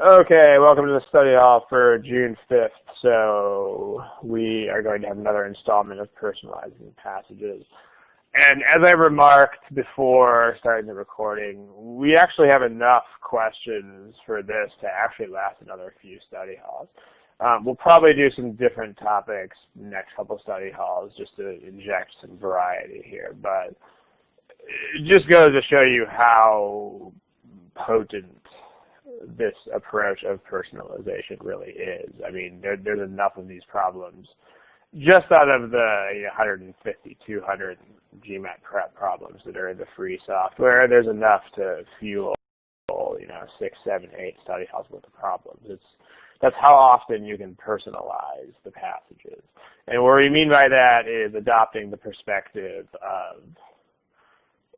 Okay, welcome to the study hall for June 5th. So we are going to have another installment of Personalizing Passages. And as I remarked before starting the recording, we actually have enough questions for this to actually last another few study halls. We'll probably do some different topics next couple study halls just to inject some variety here. But it just goes to show you how potent this approach of personalization really is. I mean, there's enough of these problems. Just out of the 150, 200 GMAT prep problems that are in the free software, there's enough to fuel 6, 7, 8 study halls worth of problems. That's how often you can personalize the passages. And what we mean by that is adopting the perspective of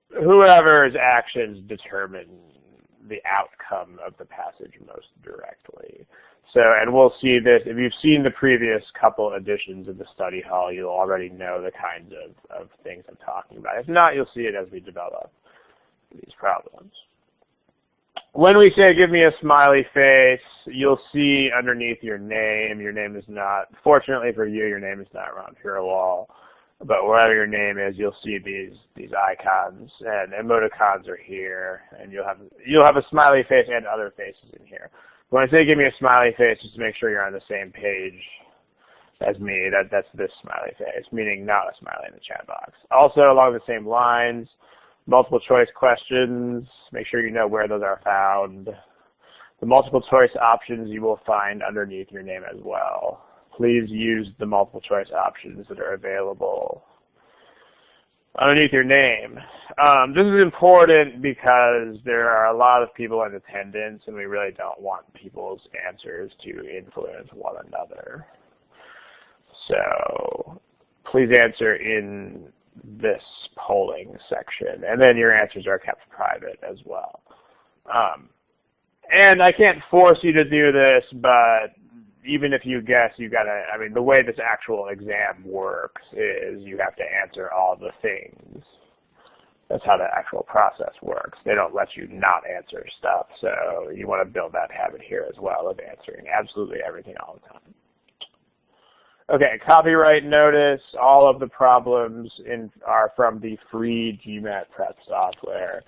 whoever's actions determine the outcome of the passage most directly. So, and we'll see this, if you've seen the previous couple editions of the study hall, you'll already know the kinds of things I'm talking about. If not, you'll see it as we develop these problems. When we say give me a smiley face, you'll see underneath your name is not, fortunately for you, your name is not around your wall. But wherever your name is, you'll see these icons, and emoticons are here, and you'll have a smiley face and other faces in here. When I say give me a smiley face, just to make sure you're on the same page as me, that's this smiley face, meaning not a smiley in the chat box. Also, along the same lines, multiple choice questions, make sure you know where those are found. The multiple choice options you will find underneath your name as well. Please use the multiple choice options that are available underneath your name. This is important because there are a lot of people in attendance, and we really don't want people's answers to influence one another. So please answer in this polling section, and then your answers are kept private as well. And I can't force you to do this, but even if you guess, the way this actual exam works is you have to answer all the things. That's how the actual process works. They don't let you not answer stuff, so you want to build that habit here as well of answering absolutely everything all the time. Okay, copyright notice. All of the problems are from the free GMAT prep software.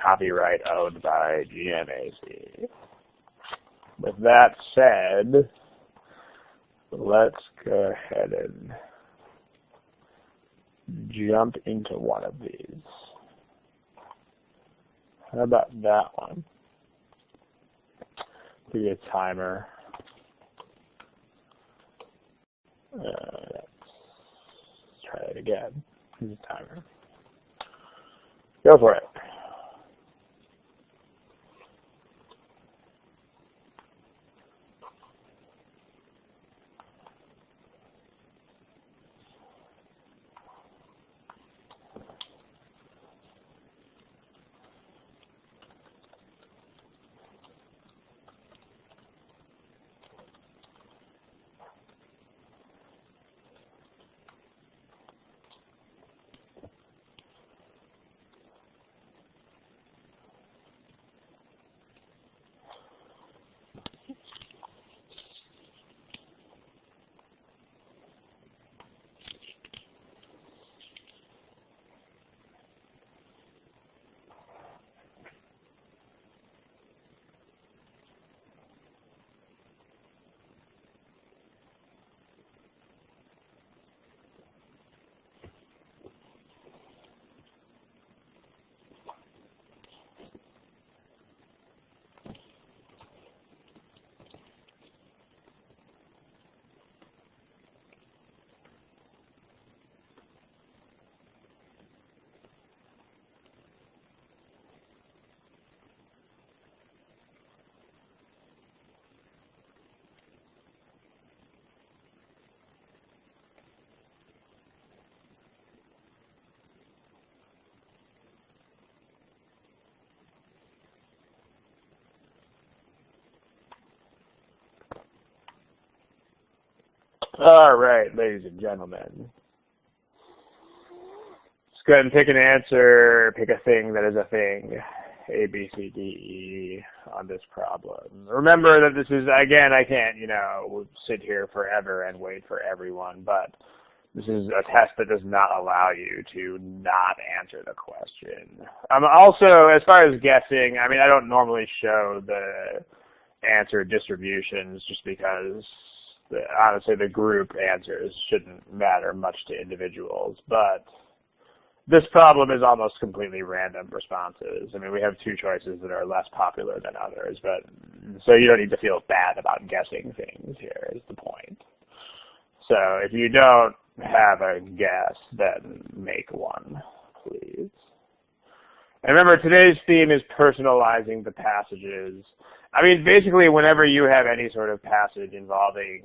Copyright owned by GMAC. With that said, let's go ahead and jump into one of these. How about that one? Give you a timer. Let's try it again. Here's a timer. Go for it. All right, ladies and gentlemen. Just go ahead and pick an answer, pick a thing that is a thing. A, B, C, D, E on this problem. Remember that this is, again, I can't, sit here forever and wait for everyone, but this is a test that does not allow you to not answer the question. Also, as far as guessing, I don't normally show the answer distributions just because, honestly, the group answers shouldn't matter much to individuals, but this problem is almost completely random responses. We have two choices that are less popular than others, but so you don't need to feel bad about guessing things here is the point. So if you don't have a guess, then make one, please. And remember, today's theme is personalizing the passages. Basically, whenever you have any sort of passage involving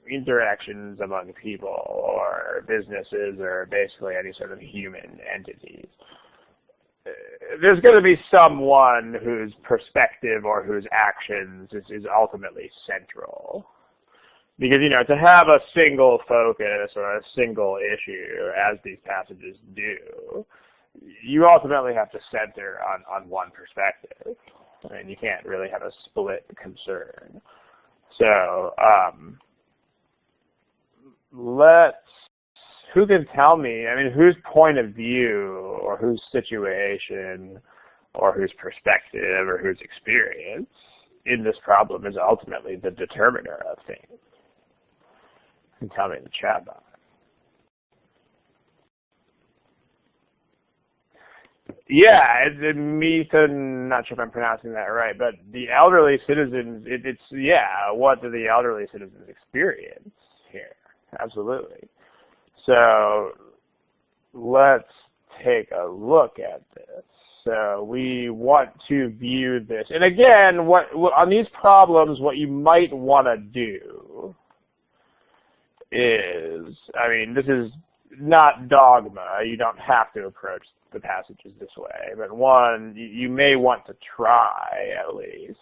interactions among people or businesses or basically any sort of human entities, there's going to be someone whose perspective or whose actions is ultimately central. Because, to have a single focus or a single issue, as these passages do, you ultimately have to center on one perspective. You can't really have a split concern. So, who can tell me, whose point of view or whose situation or whose perspective or whose experience in this problem is ultimately the determiner of things? You can tell me in the chat box. Yeah, it's Meathan, not sure if I'm pronouncing that right, but the elderly citizens, what do the elderly citizens experience here? Absolutely. So let's take a look at this. So we want to view this. And again, on these problems, what you might want to do is, this is not dogma. You don't have to approach the passages this way. But one, you may want to try, at least,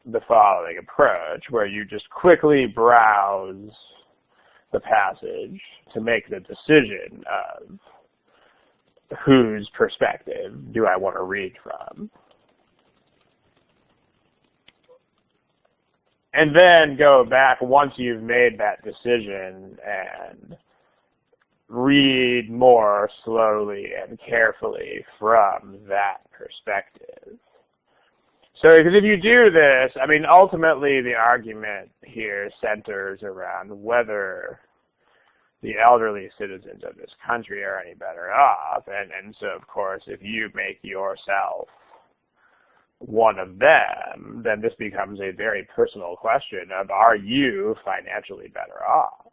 the following approach, where you just quickly browse the passage to make the decision of whose perspective do I want to read from. And then go back once you've made that decision and read more slowly and carefully from that perspective. So because if you do this, ultimately the argument here centers around whether the elderly citizens of this country are any better off. And so, of course, if you make yourself one of them, then this becomes a very personal question of, are you financially better off?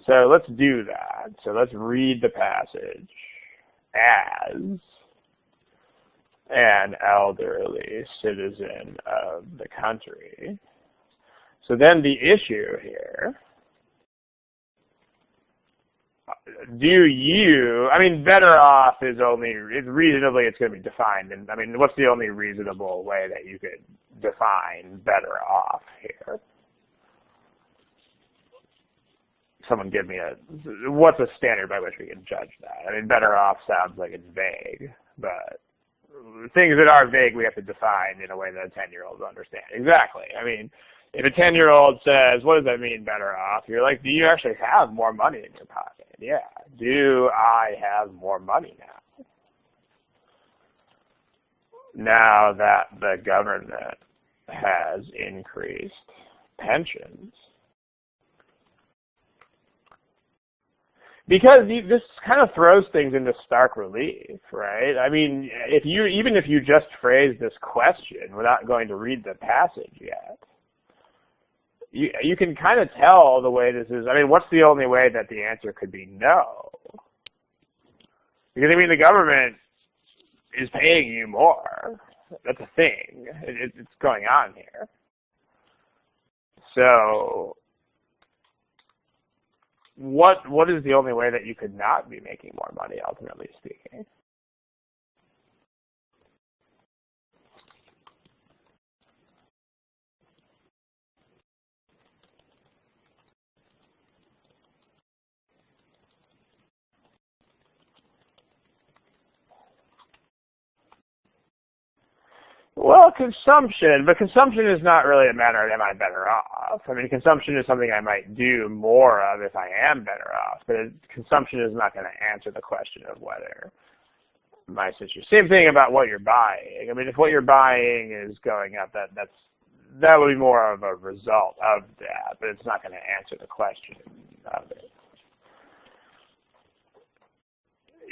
So let's do that. So let's read the passage as an elderly citizen of the country. So then the issue here, better off is reasonably it's going to be defined. And what's the only reasonable way that you could define better off here? Someone give me what's a standard by which we can judge that? Better off sounds like it's vague, but things that are vague we have to define in a way that a 10-year-old will understand. Exactly. If a 10-year-old says, what does that mean, better off? You're like, do you actually have more money in your pocket? Yeah. Do I have more money now? Now that the government has increased pensions. Because this kind of throws things into stark relief, right? Even if you just phrase this question without going to read the passage yet, you can kind of tell the way this is. What's the only way that the answer could be no? Because, the government is paying you more. That's a thing. It's going on here. So what is the only way that you could not be making more money, ultimately speaking? Well, consumption, but consumption is not really a matter of am I better off. I mean, consumption is something I might do more of if I am better off, but consumption is not going to answer the question of whether my situation. Same thing about what you're buying. I mean, if what you're buying is going up, that would be more of a result of that, but it's not going to answer the question of it.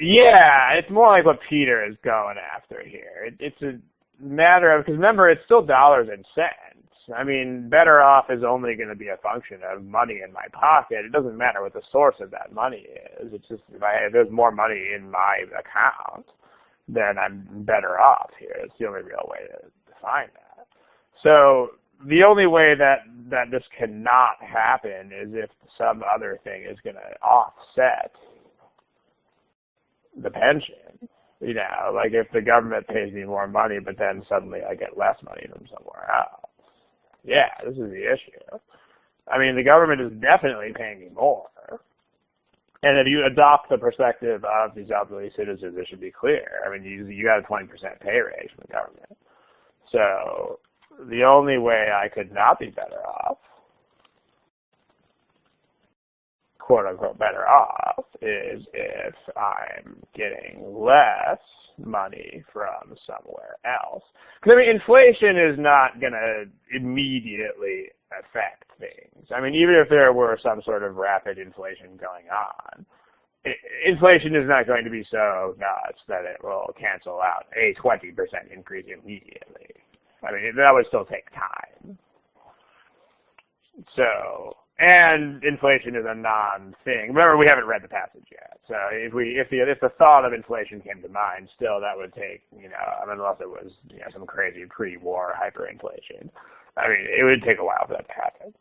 Yeah, it's more like what Peter is going after here. It's a matter of, because remember, it's still dollars and cents. I mean, better off is only going to be a function of money in my pocket. It doesn't matter what the source of that money is. It's just if there's more money in my account, then I'm better off here. It's the only real way to define that. So the only way that this cannot happen is if some other thing is going to offset the pension. You know, like if the government pays me more money, but then suddenly I get less money from somewhere else. Yeah, this is the issue. I mean, the government is definitely paying me more. And if you adopt the perspective of these elderly citizens, it should be clear. I mean, you got a 20% pay raise from the government. So the only way I could not be better off, quote unquote better off, is if I'm getting less money from somewhere else. Because I mean, inflation is not going to immediately affect things. I mean, even if there were some sort of rapid inflation going on, inflation is not going to be so nuts that it will cancel out a 20% increase immediately. I mean, that would still take time. So, and inflation is a non-thing. Remember, we haven't read the passage yet. So if the thought of inflation came to mind, still that would take, you know, I mean, unless it was, you know, some crazy pre-war hyperinflation. I mean, it would take a while for that to happen.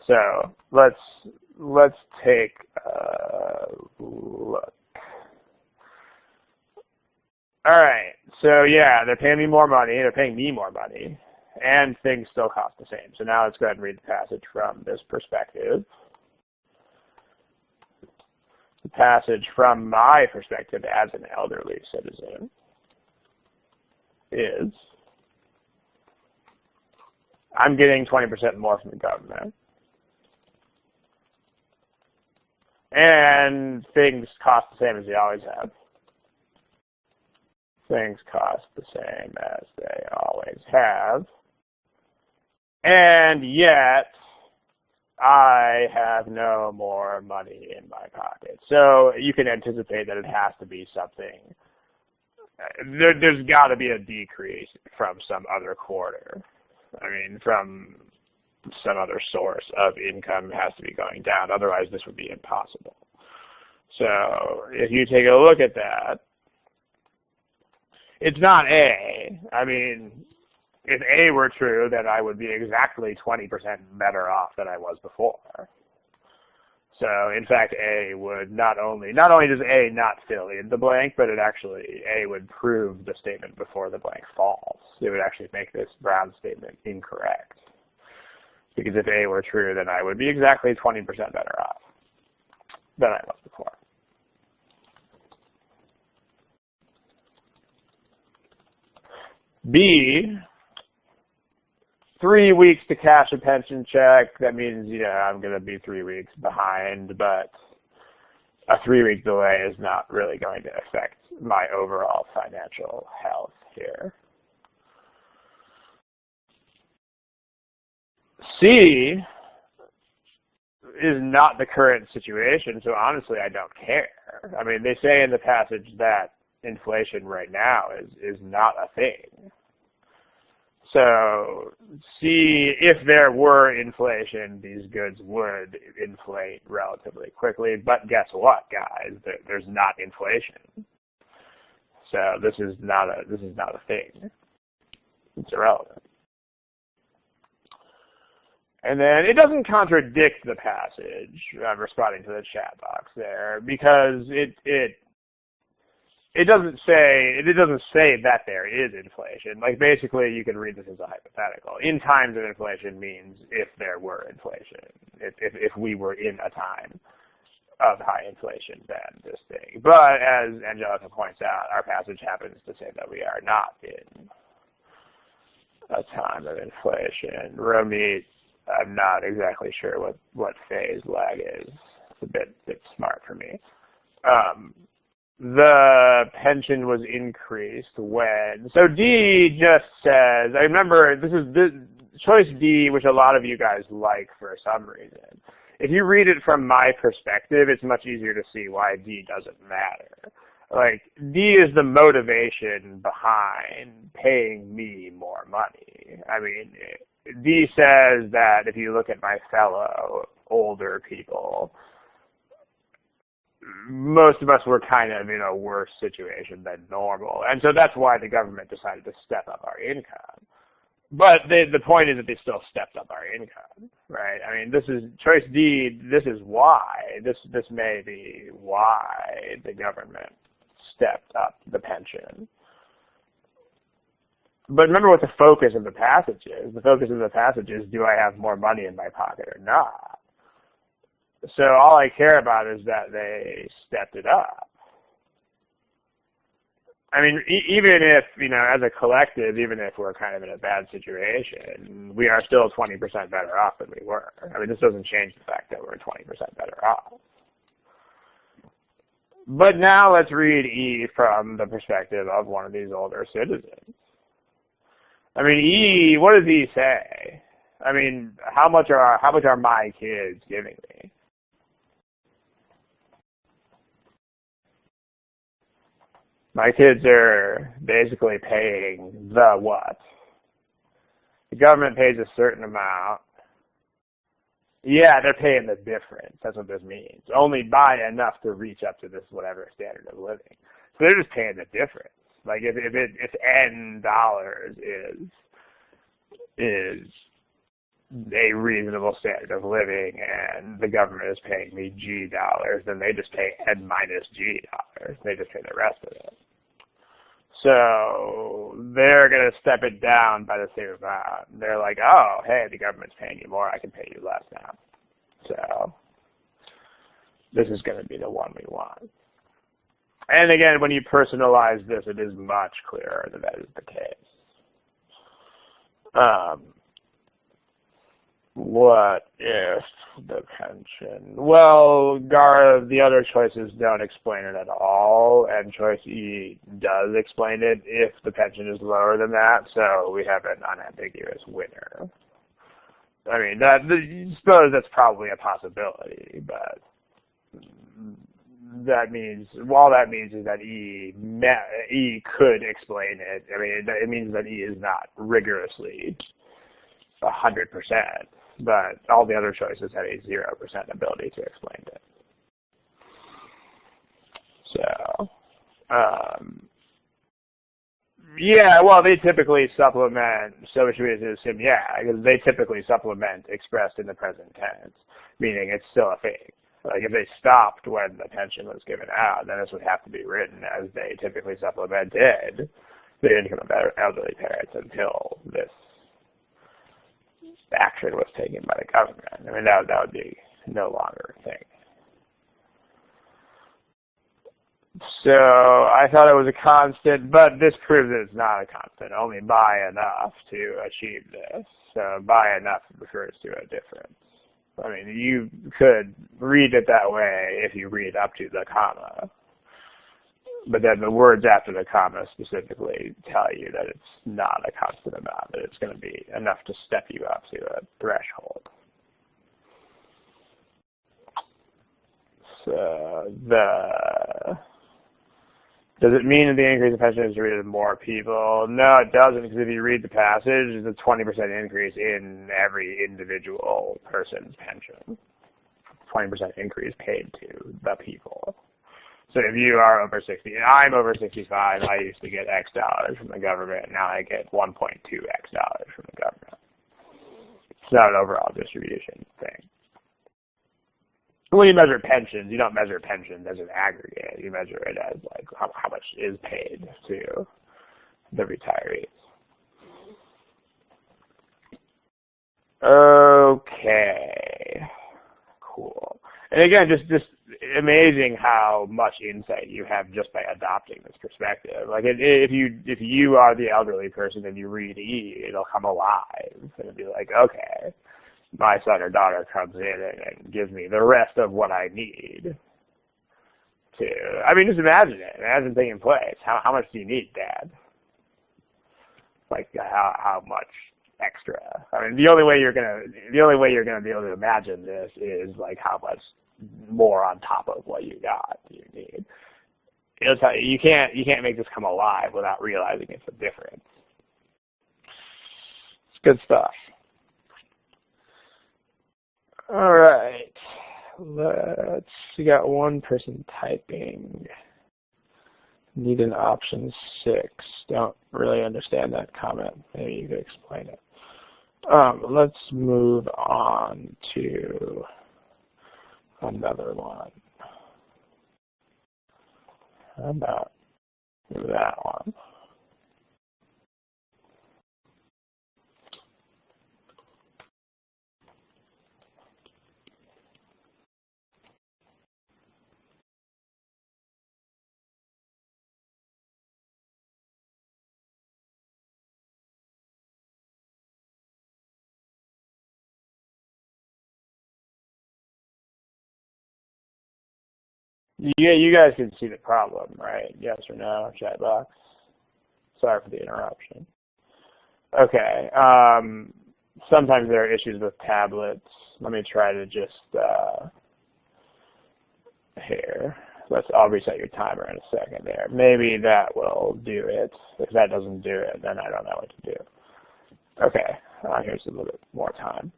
So let's take a look. All right. So yeah, they're paying me more money. They're paying me more money. And things still cost the same. So now let's go ahead and read the passage from this perspective. The passage from my perspective as an elderly citizen is, I'm getting 20% more from the government. And things cost the same as they always have. Things cost the same as they always have. And yet, I have no more money in my pocket. So you can anticipate that it has to be something. There's got to be a decrease from some other quarter. I mean, from some other source of income has to be going down. Otherwise, this would be impossible. So if you take a look at that, it's not A. I mean, if A were true, then I would be exactly 20% better off than I was before. So in fact, A would not only does A not fill in the blank, but it actually, A would prove the statement before the blank false. It would actually make this Brown statement incorrect. Because if A were true, then I would be exactly 20% better off than I was before. B, 3 weeks to cash a pension check. That means, you know, I'm going to be 3 weeks behind, but a 3-week delay is not really going to affect my overall financial health here. C is not the current situation, so honestly, I don't care. I mean, they say in the passage that inflation right now is not a thing. So, C, if there were inflation, these goods would inflate relatively quickly. But guess what, guys? There's not inflation. So this is not a thing. It's irrelevant. And then it doesn't contradict the passage. I'm responding to the chat box there because it doesn't say that there is inflation. Like basically, you can read this as a hypothetical. In times of inflation means if there were inflation. If we were in a time of high inflation, then this thing. But as Angelica points out, our passage happens to say that we are not in a time of inflation. Row meat, I'm not exactly sure what phase lag is. It's a bit smart for me. The pension was increased when, so D just says, I remember this choice D, which a lot of you guys like for some reason. If you read it from my perspective, it's much easier to see why D doesn't matter. Like, D is the motivation behind paying me more money. I mean, D says that if you look at my fellow older people, most of us were kind of in a worse situation than normal. And so that's why the government decided to step up our income. But the point is that they still stepped up our income, right? I mean, this is choice D. This is why. This may be why the government stepped up the pension. But remember what the focus of the passage is. The focus of the passage is, do I have more money in my pocket or not? So all I care about is that they stepped it up. I mean, even if, as a collective, even if we're kind of in a bad situation, we are still 20% better off than we were. I mean, this doesn't change the fact that we're 20% better off. But now let's read E from the perspective of one of these older citizens. I mean, E, what does E say? I mean, how much are my kids giving me? My kids are basically paying the what? The government pays a certain amount. Yeah, they're paying the difference. That's what this means. Only buy enough to reach up to this whatever standard of living. So they're just paying the difference. Like if N dollars is a reasonable standard of living and the government is paying me G dollars, then they just pay N minus G dollars. They just pay the rest of it. So they're going to step it down by the same amount. They're like, oh, hey, the government's paying you more. I can pay you less now. So this is going to be the one we want. And again, when you personalize this, it is much clearer that that is the case. What if the pension? Well, the other choices don't explain it at all, and choice E does explain it if the pension is lower than that, so we have an unambiguous winner. I mean, I suppose that's probably a possibility, but that means, all that means is that E could explain it. I mean, it means that E is not rigorously 100%, but all the other choices have a 0% ability to explain it. So, yeah, well, they typically supplement, so should we assume, yeah, because they typically supplement expressed in the present tense, meaning it's still a thing. Like if they stopped when the pension was given out, then this would have to be written as they typically supplemented the income of elderly parents until this action was taken by the government. I mean, that would be no longer a thing. So I thought it was a constant, but this proves that it's not a constant, only by enough to achieve this. So by enough refers to a difference. I mean, you could read it that way if you read up to the comma. But then the words after the comma specifically tell you that it's not a constant amount, that it's going to be enough to step you up to a threshold. So does it mean that the increase in pension is due to more people? No, it doesn't, because if you read the passage, it's a 20% increase in every individual person's pension. 20% increase paid to the people. So if you are over 60, and I'm over 65, I used to get X dollars from the government, now I get 1.2 X dollars from the government. It's not an overall distribution thing. When you measure pensions, you don't measure pensions as an aggregate. You measure it as like how much is paid to the retirees. Okay, cool. And again, just amazing how much insight you have just by adopting this perspective. Like if you are the elderly person and you read E, it'll come alive and it'll be like, okay, my son or daughter comes in and gives me the rest of what I need to. I mean, just imagine it. Imagine taking place. How much do you need, Dad? Like how much extra? I mean, the only way you're gonna be able to imagine this is like how much more on top of what you got you need. It'll tell you can't make this come alive without realizing it's a difference. It's good stuff. All right, we got one person typing. Need an option 6. Don't really understand that comment. Maybe you could explain it. Let's move on to another one. How about that one? Yeah, you guys can see the problem, right? Yes or no, chat box. Sorry for the interruption. Okay. Sometimes there are issues with tablets. Let me try to just here. I'll reset your timer in a second there. Maybe that will do it. If that doesn't do it, then I don't know what to do. Okay. Here's a little bit more time.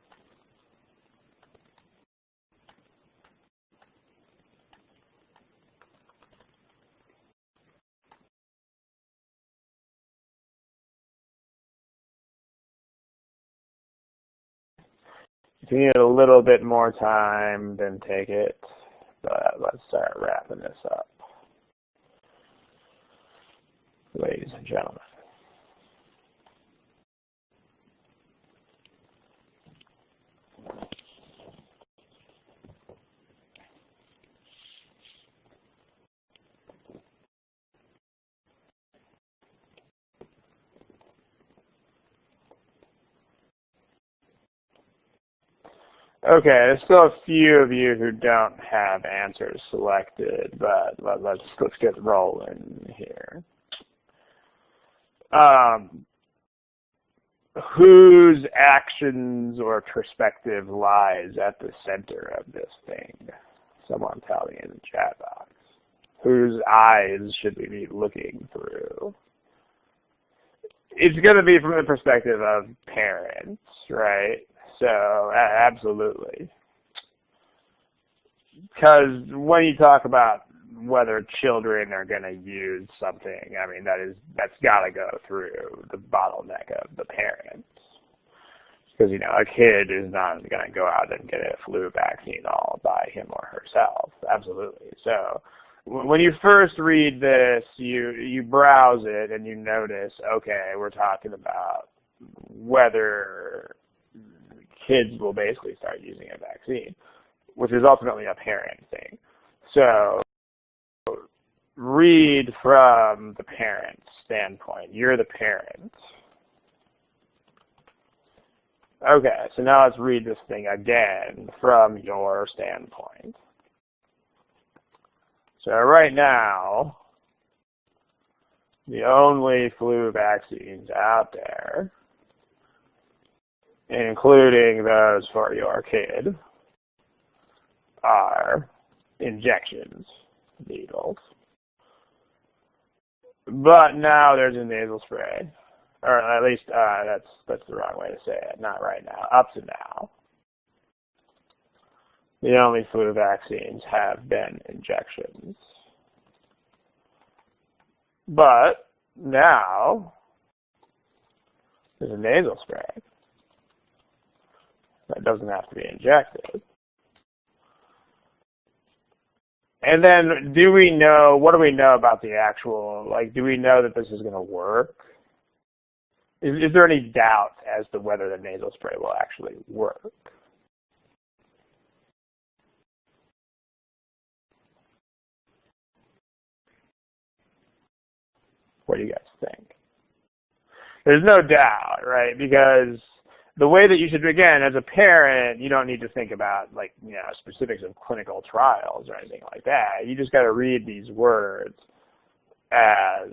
If you need a little bit more time, then take it. But let's start wrapping this up. Ladies and gentlemen. Okay, there's still a few of you who don't have answers selected, but let's get rolling here. Whose actions or perspective lies at the center of this thing? Someone tell me in the chat box. Whose eyes should we be looking through? It's going to be from the perspective of parents, right? So, absolutely. Because when you talk about whether children are going to use something, I mean, that's got to go through the bottleneck of the parents. Because, you know, a kid is not going to go out and get a flu vaccine all by him or herself. Absolutely. So, when you first read this, you browse it and you notice, okay, we're talking about whether kids will basically start using a vaccine, which is ultimately a parent thing. So read from the parent's standpoint. You're the parent. Okay, so now let's read this thing again from your standpoint. So right now, the only flu vaccines out there, including those for your kid, are injections, needles. But now there's a nasal spray, or at least that's the wrong way to say it. Not right now. Up to now, the only flu vaccines have been injections. But now there's a nasal spray that doesn't have to be injected. And then what do we know about the actual, like, do we know that this is going to work? Is there any doubt as to whether the nasal spray will actually work? What do you guys think? There's no doubt, right? Because the way that you should, again, as a parent, you don't need to think about like, specifics of clinical trials or anything like that. You just got to read these words as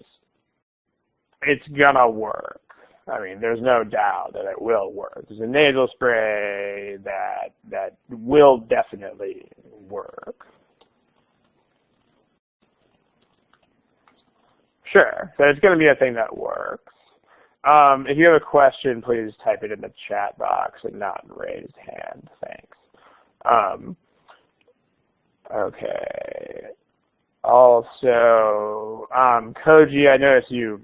it's gonna work. I mean, there's no doubt that it will work. There's a nasal spray that will definitely work. Sure. So it's going to be a thing that works. If you have a question, please type it in the chat box and not in raised hand. Thanks. Okay. Also, Koji, I noticed you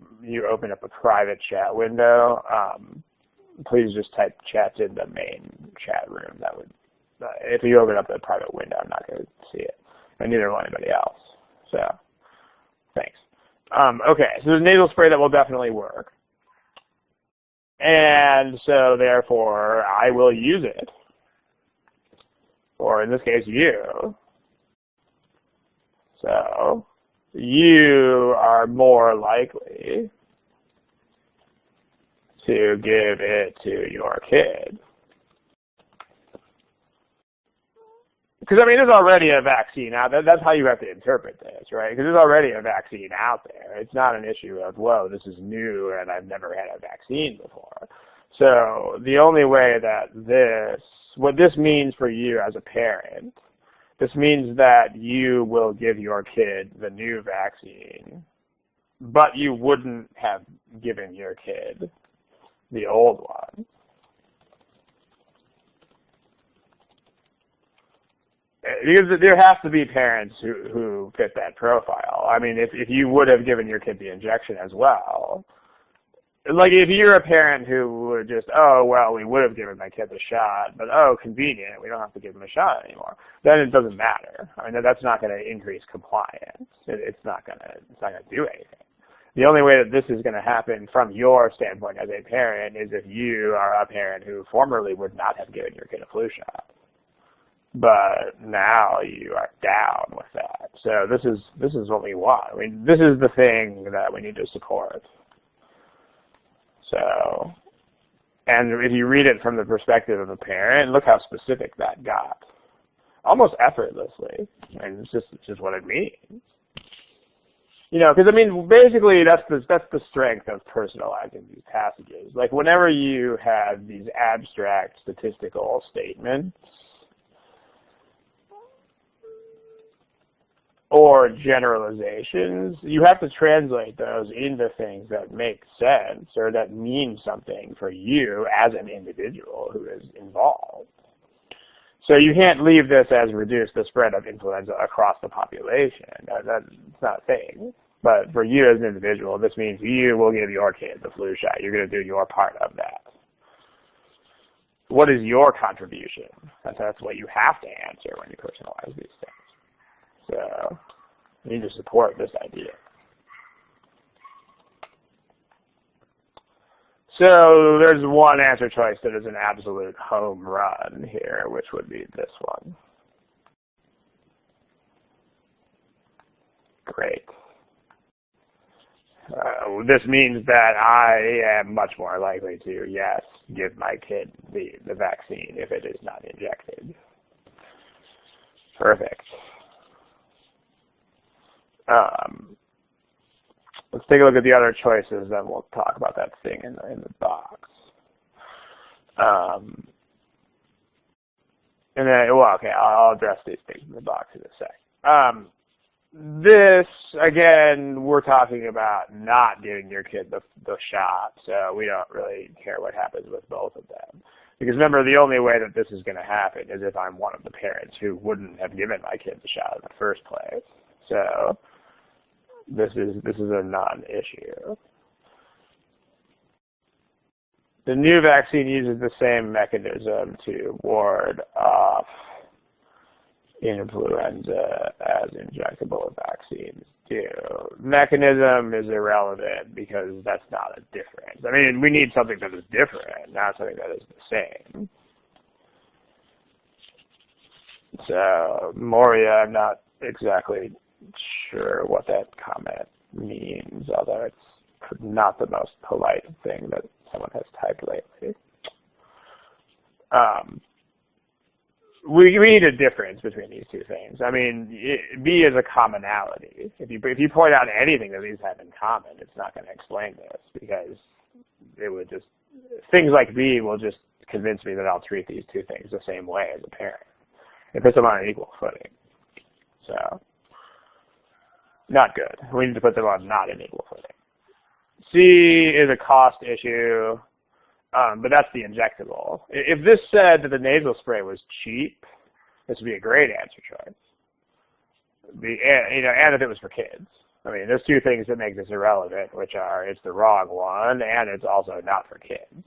opened up a private chat window. Please just type chats in the main chat room. That would, if you open up the private window, I'm not going to see it, and neither will anybody else. So, thanks. Okay, so there's a nasal spray that will definitely work. And so therefore, I will use it. Or in this case, you. So you are more likely to give it to your kid. Because, I mean, there's already a vaccine out there. That's how you have to interpret this, right? Because there's already a vaccine out there. It's not an issue of, whoa, this is new and I've never had a vaccine before. So the only way that what this means for you as a parent, this means that you will give your kid the new vaccine, but you wouldn't have given your kid the old one. Because there has to be parents who fit that profile. I mean, if you would have given your kid the injection as well, like if you're a parent who would just, oh, well, we would have given my kid the shot, but oh, convenient, we don't have to give them a shot anymore, then it doesn't matter. I mean, that's not going to increase compliance. It's not going to do anything. The only way that this is going to happen from your standpoint as a parent is if you are a parent who formerly would not have given your kid a flu shot. But now you are down with that. So this is what we want. I mean, this is the thing that we need to support. So, and if you read it from the perspective of a parent, look how specific that got. Almost effortlessly. I mean, it's just what it means. Because I mean, basically that's the strength of personalizing these passages. Like whenever you have these abstract statistical statements, or generalizations, you have to translate those into things that make sense or that mean something for you as an individual who is involved. So you can't leave this as reduce the spread of influenza across the population. That's not a thing. But for you as an individual, this means you will give your kid the flu shot. You're going to do your part of that. What is your contribution? That's what you have to answer when you personalize these things. So you need to support this idea. So there's one answer choice that is an absolute home run here, which would be this one. Great. This means that I am much more likely to, yes, give my kid the vaccine if it is not injected. Perfect. Let's take a look at the other choices, then we'll talk about that thing in the box. And then, well, okay, I'll address these things in the box in a sec. This, again, we're talking about not giving your kid the shot, so we don't really care what happens with both of them. Because remember, the only way that this is going to happen is if I'm one of the parents who wouldn't have given my kid the shot in the first place. So this is a non-issue. The new vaccine uses the same mechanism to ward off influenza as injectable vaccines do. Mechanism is irrelevant because that's not a difference. I mean, we need something that is different, not something that is the same. So, Moria, I'm not exactly sure what that comment means, although not the most polite thing that someone has typed lately. We need a difference between these two things. I mean, B is a commonality. If you point out anything that these have in common, it's not going to explain this, because it would just, things like B will just convince me that I'll treat these two things the same way as a parent. It puts them on an equal footing. So, not good. We need to put them on not an equal footing. C is a cost issue. But that's the injectable. If this said that the nasal spray was cheap, this would be a great answer choice. And if it was for kids. I mean, there's two things that make this irrelevant, which are it's the wrong one, and it's also not for kids.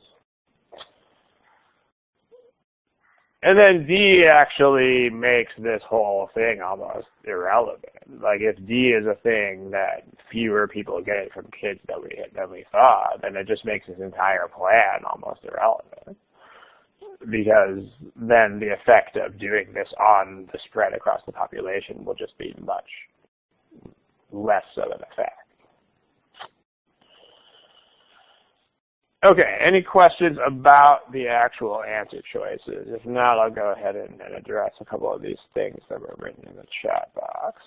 And then D actually makes this whole thing almost irrelevant. Like, if D is a thing that fewer people get it from kids than we thought, then it just makes this entire plan almost irrelevant. Because then the effect of doing this on the spread across the population will just be much less of an effect. Okay, any questions about the actual answer choices? If not, I'll go ahead and address a couple of these things that were written in the chat box.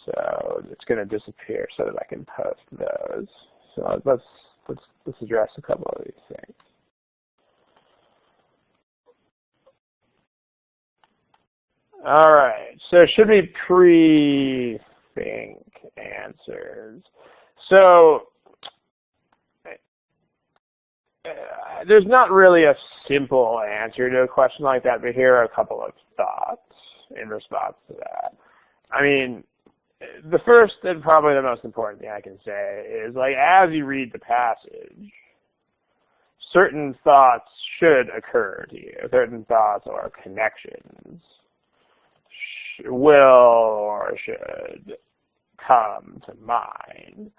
So it's going to disappear so that I can post those. So let's address a couple of these things. All right, so should we pre-think answers? So there's not really a simple answer to a question like that, but here are a couple of thoughts in response to that. I mean, the first and probably the most important thing I can say is, like, as you read the passage, certain thoughts should occur to you. Certain thoughts or connections will or should come to mind.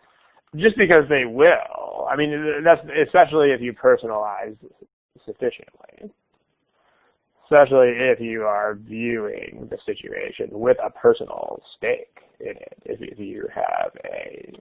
Just because they will. I mean, that's especially if you personalize sufficiently. Especially if you are viewing the situation with a personal stake in it. If you have a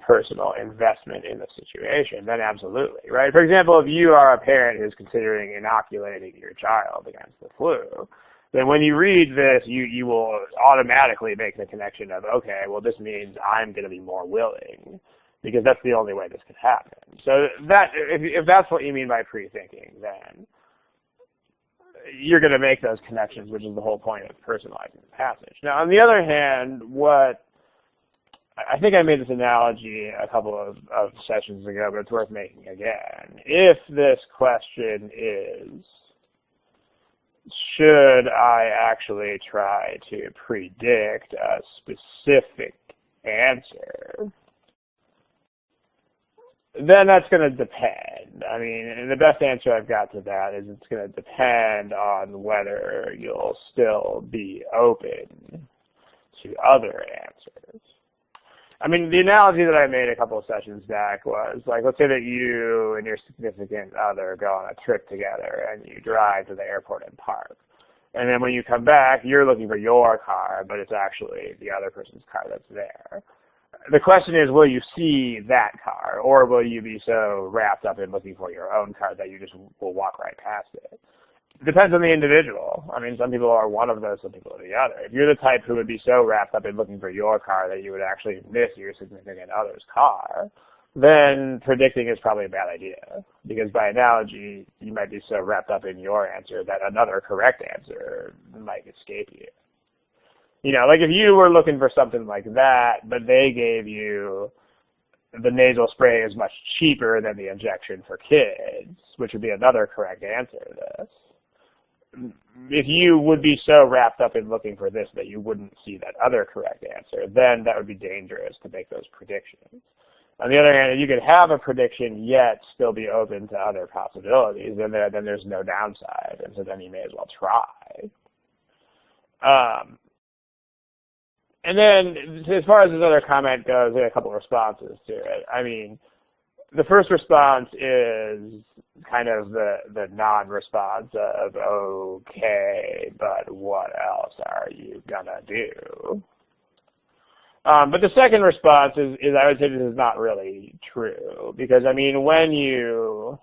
personal investment in the situation, then absolutely, right? For example, if you are a parent who's considering inoculating your child against the flu, then when you read this, you will automatically make the connection of, okay, well, this means I'm going to be more willing, because that's the only way this could happen. So that, if that's what you mean by pre-thinking, then you're going to make those connections, which is the whole point of personalizing the passage. Now, on the other hand, I think I made this analogy a couple of sessions ago, but it's worth making again. If this question is, should I actually try to predict a specific answer, then that's going to depend. I mean, the best answer I've got to that is it's going to depend on whether you'll still be open to other answers. I mean, the analogy that I made a couple of sessions back was, like, let's say that you and your significant other go on a trip together and you drive to the airport and park. And then when you come back, you're looking for your car, but it's actually the other person's car that's there. The question is, will you see that car, or will you be so wrapped up in looking for your own car that you just will walk right past it? It depends on the individual. I mean, some people are one of those, some people are the other. If you're the type who would be so wrapped up in looking for your car that you would actually miss your significant other's car, then predicting is probably a bad idea. Because by analogy, you might be so wrapped up in your answer that another correct answer might escape you. You know, like if you were looking for something like that, but they gave you the nasal spray is much cheaper than the injection for kids, which would be another correct answer to this. If you would be so wrapped up in looking for this that you wouldn't see that other correct answer, then that would be dangerous to make those predictions. On the other hand, you could have a prediction yet still be open to other possibilities, and then there's no downside, and so then you may as well try. And then, as far as this other comment goes, there are a couple of responses to it. I mean, the first response is kind of the non-response of, okay, but what else are you gonna do? But the second response is I would say this is not really true, because I mean, when you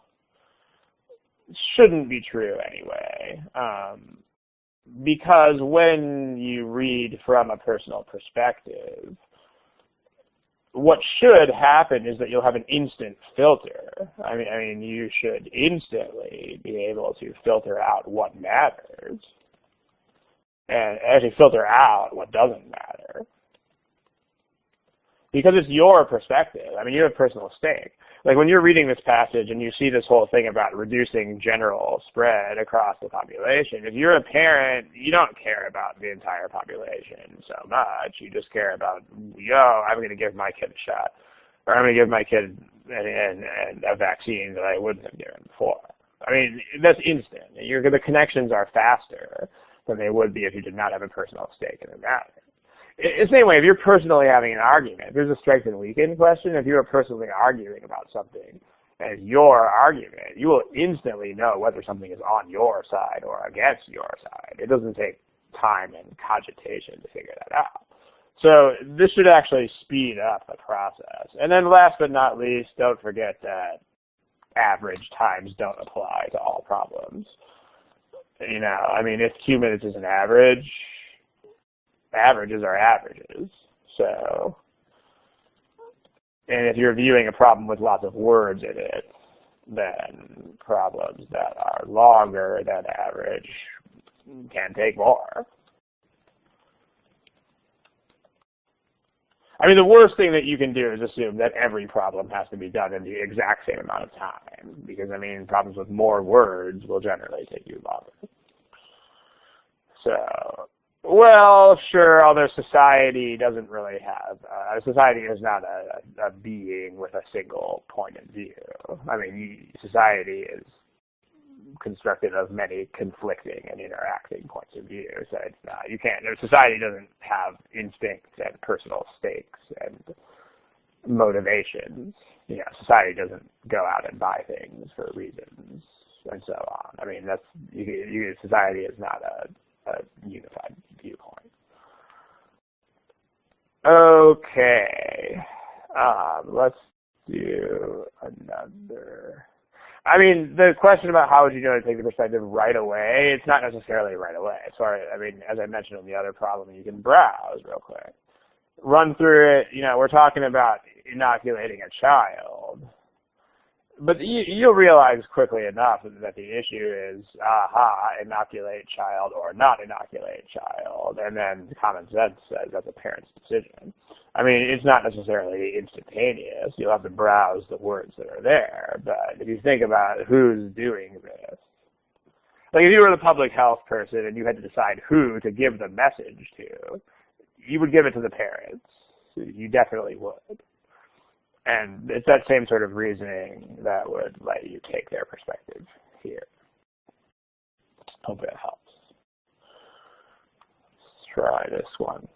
shouldn't be true anyway, because when you read from a personal perspective, what should happen is that you'll have an instant filter. I mean, you should instantly be able to filter out what matters and actually filter out what doesn't matter. Because it's your perspective. I mean, you have personal stake. Like when you're reading this passage and you see this whole thing about reducing general spread across the population, if you're a parent, you don't care about the entire population so much. You just care about, I'm going to give my kid a shot, or I'm going to give my kid a vaccine that I wouldn't have given before. I mean, that's instant. The connections are faster than they would be if you did not have a personal stake in the matter. It's the same way, if you're personally having an argument, if there's a strength and weaken question, if you're personally arguing about something and your argument, you will instantly know whether something is on your side or against your side. It doesn't take time and cogitation to figure that out. So this should actually speed up the process. And then last but not least, don't forget that average times don't apply to all problems. I mean, if 2 minutes is an average, averages are averages. So, and if you're viewing a problem with lots of words in it, then problems that are longer than average can take more. I mean, the worst thing that you can do is assume that every problem has to be done in the exact same amount of time, because, I mean, problems with more words will generally take you longer. So, well, sure, although society doesn't really have, society is not a being with a single point of view. I mean, society is constructed of many conflicting and interacting points of view. So it's not, you can't, society doesn't have instincts and personal stakes and motivations. Society doesn't go out and buy things for reasons and so on. I mean, society is not a unified viewpoint. Okay, let's do another. I mean, the question about how would you know to take the perspective right away, it's not necessarily right away. Sorry, I mean, as I mentioned in the other problem, you can browse real quick. Run through it, we're talking about inoculating a child. But you'll realize quickly enough that the issue is, inoculate child or not inoculate child. And then common sense says that's a parent's decision. I mean, it's not necessarily instantaneous. You'll have to browse the words that are there. But if you think about who's doing this, like if you were the public health person and you had to decide who to give the message to, you would give it to the parents. You definitely would. And it's that same sort of reasoning that would let you take their perspective here. Hope that helps. Let's try this one.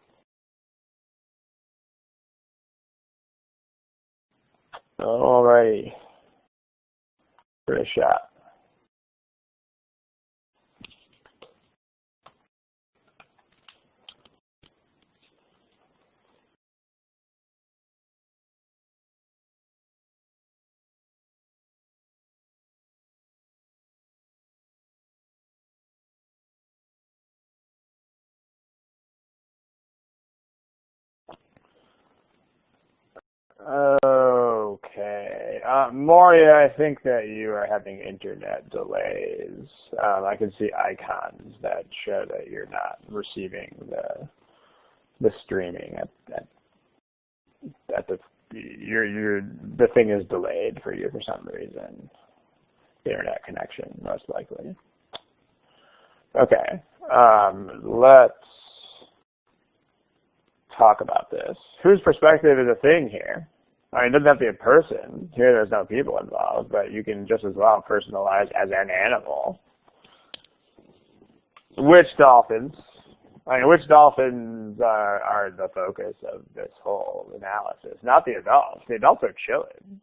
Alrighty. Give it a shot. Okay. Moria, I think that you are having internet delays. I can see icons that show that you're not receiving the streaming at the thing is delayed for you for some reason. The internet connection, most likely. Okay. Let's talk about this. Whose perspective is a thing here? I mean, it doesn't have to be a person. Here there's no people involved, but you can just as well personalize as an animal. Which dolphins? I mean, which dolphins are the focus of this whole analysis? Not the adults. The adults are chilling.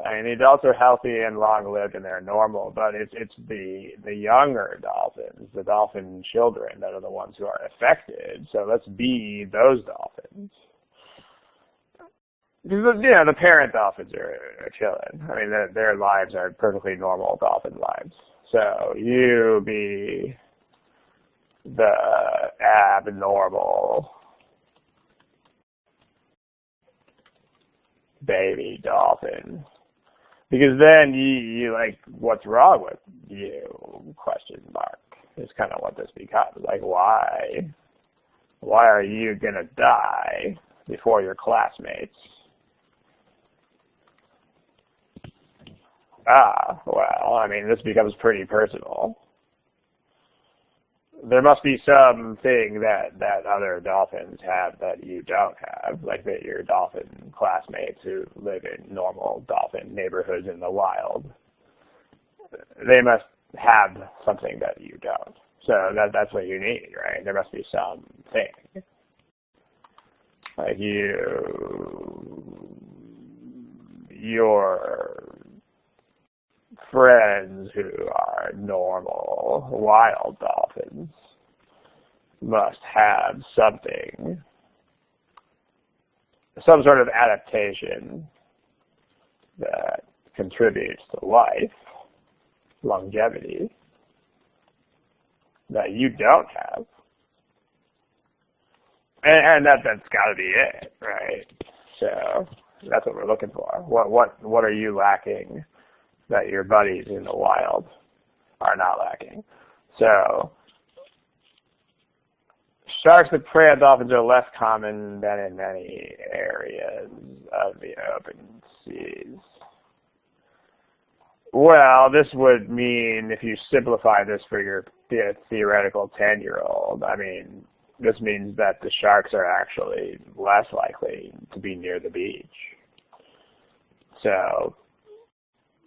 I mean, the adults are healthy and long-lived and they're normal, but it's the younger dolphins, the dolphin children, that are the ones who are affected. So let's be those dolphins. Because, you know, the parent dolphins are chilling. I mean, their lives are perfectly normal dolphin lives. So you be the abnormal baby dolphin. Because then you like, what's wrong with you? Question mark. Is kind of what this becomes. Like, why? Why are you gonna die before your classmates? Well, I mean, this becomes pretty personal. There must be something that other dolphins have that you don't have, like that your dolphin classmates who live in normal dolphin neighborhoods in the wild. They must have something that you don't. So that's what you need, right? There must be something. Like your friends who are normal wild dolphins must have something, some sort of adaptation that contributes to life, longevity, that you don't have. And that's got to be it, right? So that's what we're looking for. What are you lacking that your buddies in the wild are not lacking? So sharks that prey on dolphins are less common than in many areas of the open seas. Well, this would mean, if you simplify this for your theoretical 10-year-old, I mean, this means that the sharks are actually less likely to be near the beach. So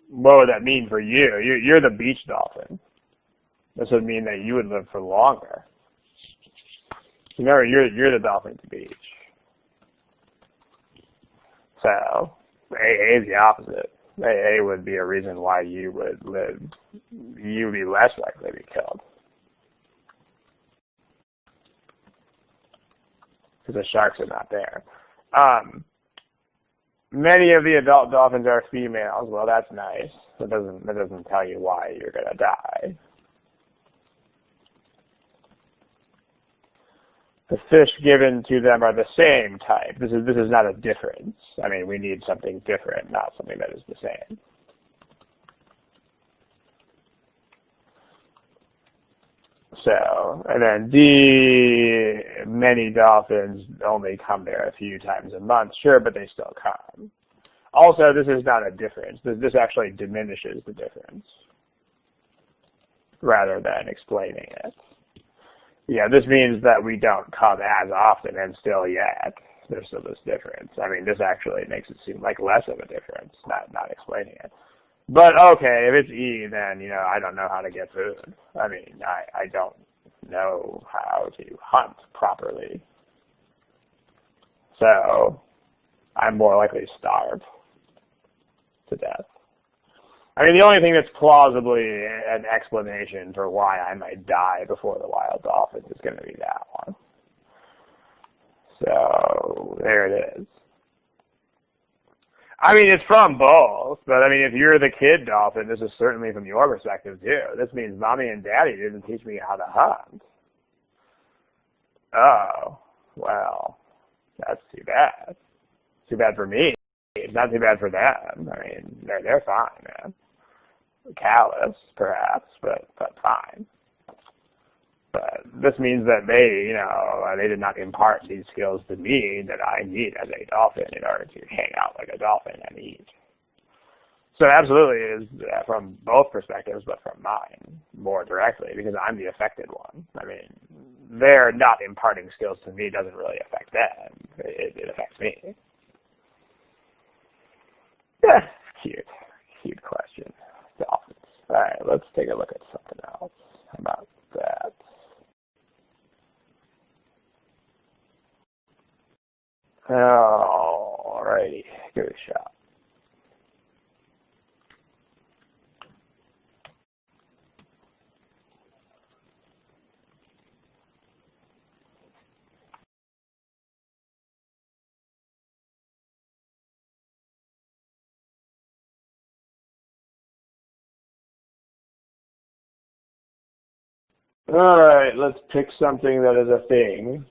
what would that mean for you? You're the beach dolphin. This would mean that you would live for longer. Remember, you're the dolphin at the beach. So AA is the opposite. AA would be a reason why you would live. You would be less likely to be killed. Because the sharks are not there. Many of the adult dolphins are females. Well, that's nice. That doesn't tell you why you're gonna die. The fish given to them are the same type. This is not a difference. I mean, we need something different, not something that is the same. So, and then D, many dolphins only come there a few times a month. Sure, but they still come. Also, this is not a difference. This actually diminishes the difference rather than explaining it. Yeah, this means that we don't come as often, and still yet there's still this difference. I mean, this actually makes it seem like less of a difference, not explaining it. But okay, if it's E, then, you know, I don't know how to get food. I mean, I don't know how to hunt properly. So I'm more likely to starve to death. I mean, the only thing that's plausibly an explanation for why I might die before the wild dolphins is going to be that one. So there it is. I mean, it's from both, but I mean, if you're the kid dolphin, this is certainly from your perspective too. This means mommy and daddy didn't teach me how to hunt. Oh, well, that's too bad. Too bad for me. It's not too bad for them. I mean, they're fine, man. Callous, perhaps, but fine. But this means that they did not impart these skills to me that I need as a dolphin in order to hang out like a dolphin and eat. So absolutely it is from both perspectives, but from mine more directly, because I'm the affected one. I mean, their not imparting skills to me doesn't really affect them. It affects me. Yeah, cute question. Dolphins. All right, let's take a look at something else. How about that? Alrighty, give it a shot. All right, let's pick something that is a thing.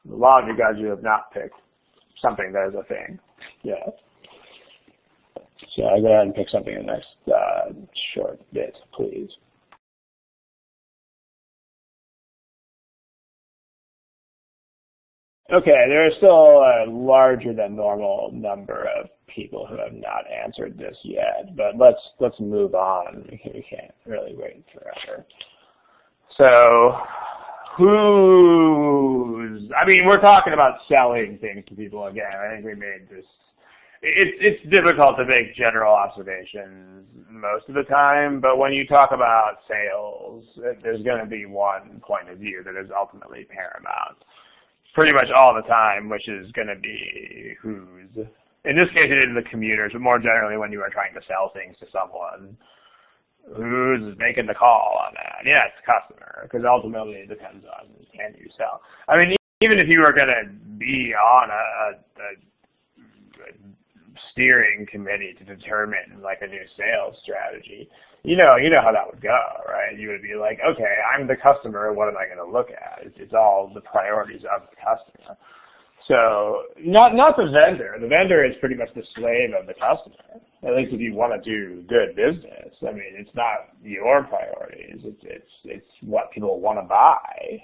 A lot of you guys, you have not picked something that is a thing. Yeah. So I'll go ahead and pick something in the next short bit, please. Okay, there is still a larger than normal number of people who have not answered this yet, but let's move on. We can't really wait forever. So, I mean, we're talking about selling things to people again. I think we made this. It's difficult to make general observations most of the time, but when you talk about sales, there's going to be one point of view that is ultimately paramount. Pretty much all the time, which is going to be who's, in this case it is the commuters, but more generally when you are trying to sell things to someone, who's making the call on that? Yeah, it's the customer, because ultimately it depends on can you sell. I mean, even if you were going to be on a steering committee to determine like a new sales strategy, you know how that would go, right? You would be like, okay, I'm the customer, what am I going to look at? It's all the priorities of the customer. So not the vendor. The vendor is pretty much the slave of the customer. At least if you want to do good business. I mean, it's not your priorities. It's what people want to buy.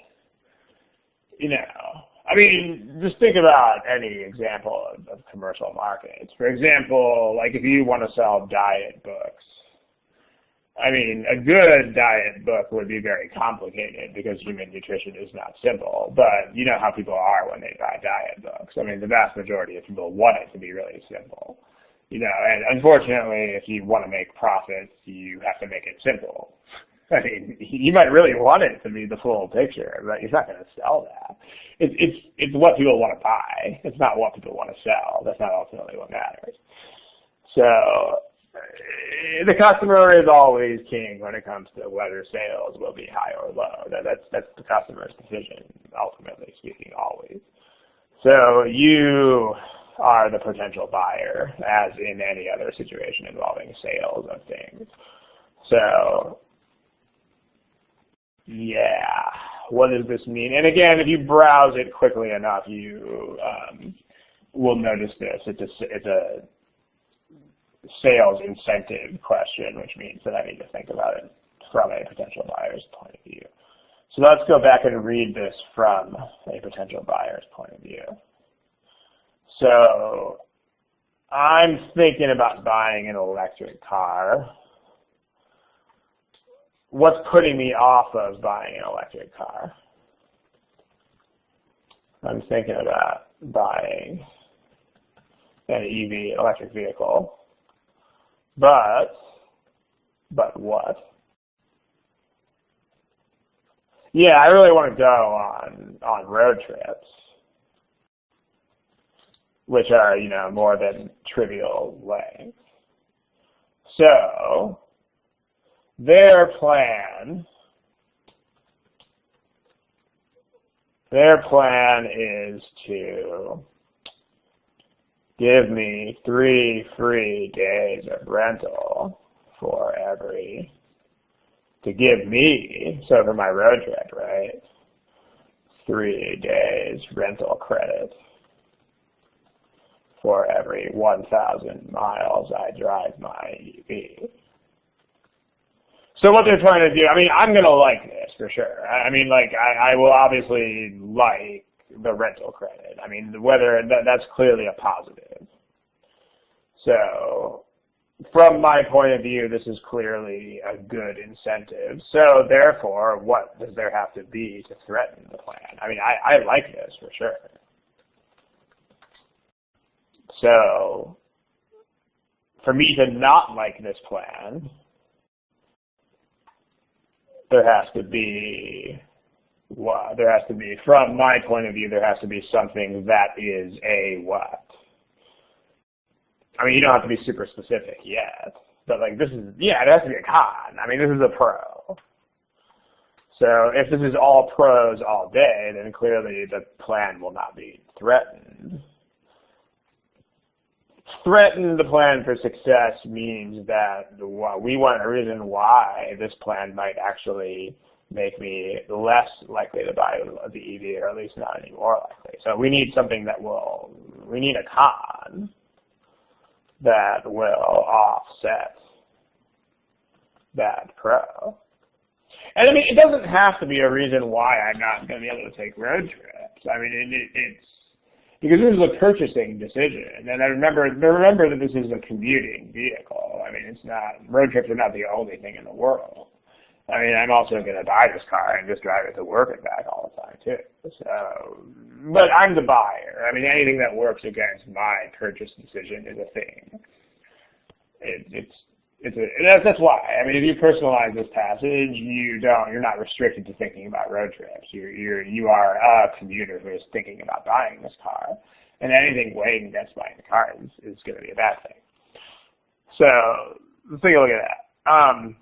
You know. I mean, just think about any example of commercial markets. For example, like if you want to sell diet books, I mean, a good diet book would be very complicated because human nutrition is not simple. But you know how people are when they buy diet books. I mean, the vast majority of people want it to be really simple. You know, and unfortunately, if you want to make profits, you have to make it simple. I mean, you might really want it to be the full picture, but you're not going to sell that. It's what people want to buy. It's not what people want to sell. That's not ultimately what matters. So the customer is always king when it comes to whether sales will be high or low. That's the customer's decision, ultimately speaking, always. So you are the potential buyer, as in any other situation involving sales of things. So yeah, what does this mean? And again, if you browse it quickly enough, you will notice this. It's a sales incentive question, which means that I need to think about it from a potential buyer's point of view. So let's go back and read this from a potential buyer's point of view. So I'm thinking about buying an electric car. What's putting me off of buying an electric car? I'm thinking about buying an EV, electric vehicle. But what? Yeah, I really want to go on road trips, which are, you know, more than trivial length. So their plan is to give me 3 free days of rental so for my road trip, right? 3 days rental credit for every 1,000 miles I drive my EV. So what they're trying to do, I mean, I'm going to like this for sure. I mean, like, I will obviously like the rental credit. I mean, that's clearly a positive. So from my point of view, this is clearly a good incentive. So therefore, what does there have to be to threaten the plan? I mean, I like this for sure. So for me to not like this plan, there has to be, from my point of view, there has to be something that is a what? I mean, you don't have to be super specific yet, but like this is, yeah, it has to be a con. I mean, this is a pro. So if this is all pros all day, then clearly the plan will not be threatened. threaten the plan for success means that we want a reason why this plan might actually make me less likely to buy the EV, or at least not any more likely. So we need something that we need a con that will offset that pro. And I mean, it doesn't have to be a reason why I'm not going to be able to take road trips. I mean, it's because this is a purchasing decision, and I remember that this is a commuting vehicle. I mean, it's not, road trips are not the only thing in the world. I mean, I'm also going to buy this car and just drive it to work and back all the time too. So, but I'm the buyer. I mean, anything that works against my purchase decision is a thing. That's why. I mean, if you personalize this passage, you're not restricted to thinking about road trips. You are a commuter who is thinking about buying this car, and anything weighing against buying the car is going to be a bad thing. So let's take a look at that.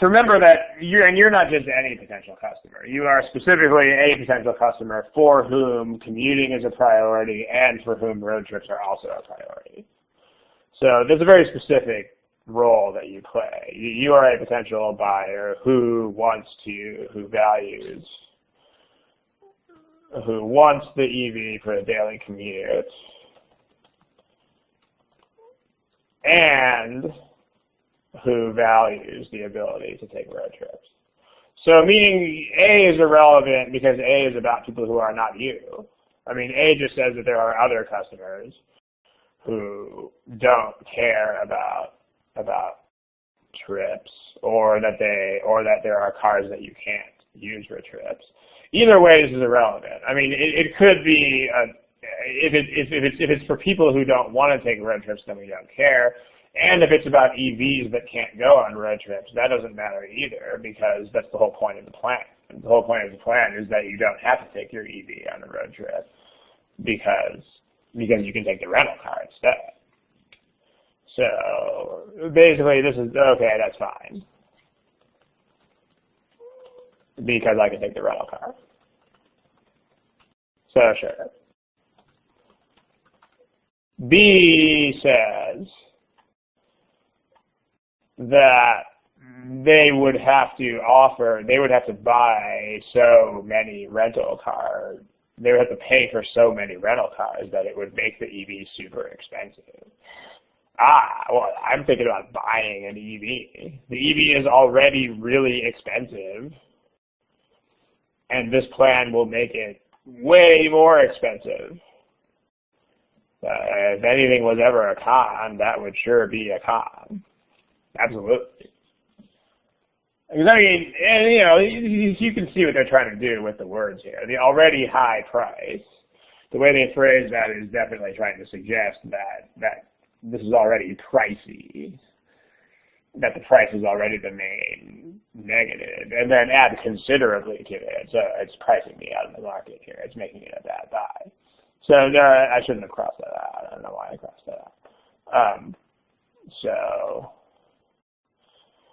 So remember that you're not just any potential customer. You are specifically a potential customer for whom commuting is a priority and for whom road trips are also a priority. So there's a very specific role that you play. You are a potential buyer who wants the EV for a daily commute, and who values the ability to take road trips. So meaning A is irrelevant because A is about people who are not you. I mean, A just says that there are other customers who don't care about trips, or that there are cars that you can't use for trips. Either way, this is irrelevant. I mean, it could be if it's for people who don't want to take road trips, then we don't care. And if it's about EVs that can't go on road trips, that doesn't matter either, because that's the whole point of the plan. The whole point of the plan is that you don't have to take your EV on a road trip because you can take the rental car instead. So basically, this is okay. That's fine because I can take the rental car. So sure. B says that they would have to buy so many rental cars. They would have to pay for so many rental cars that it would make the EV super expensive. Well, I'm thinking about buying an EV. The EV is already really expensive, and this plan will make it way more expensive. If anything was ever a con, that would sure be a con. Absolutely. Because I mean, and you can see what they're trying to do with the words here. The already high price, the way they phrase that is definitely trying to suggest that this is already pricey, that the price is already the main negative, and then add considerably to it. So it's pricing me out of the market here. It's making it a bad buy. So no, I shouldn't have crossed that out. I don't know why I crossed that out.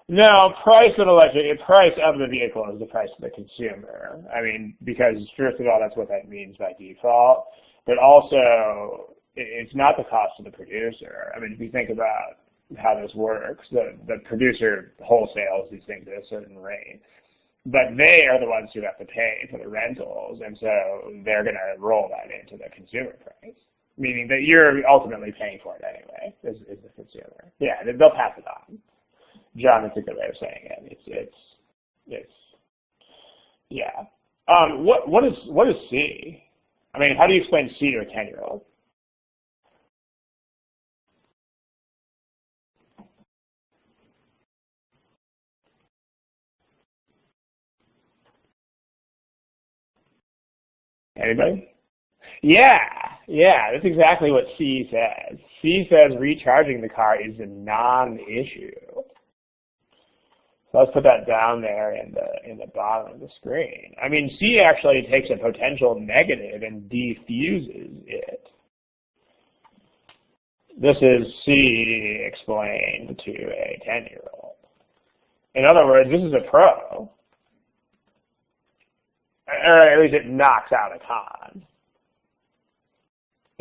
No, price of the vehicle is the price of the consumer. I mean, because first of all, that's what that means by default. But also, it's not the cost of the producer. I mean, if you think about how this works, the producer wholesales these things at a certain rate. But they are the ones who have to pay for the rentals, and so they're going to roll that into the consumer price, meaning that you're ultimately paying for it anyway, is the consumer. Yeah, they'll pass it on. John, that's a good way of saying it. It's yeah. What is C? I mean, how do you explain C to a 10-year-old? Anybody? Yeah, that's exactly what C says. C says recharging the car is a non-issue. So let's put that down there in the bottom of the screen. I mean, C actually takes a potential negative and defuses it. This is C explained to a 10-year-old. In other words, this is a pro. Or at least it knocks out a con.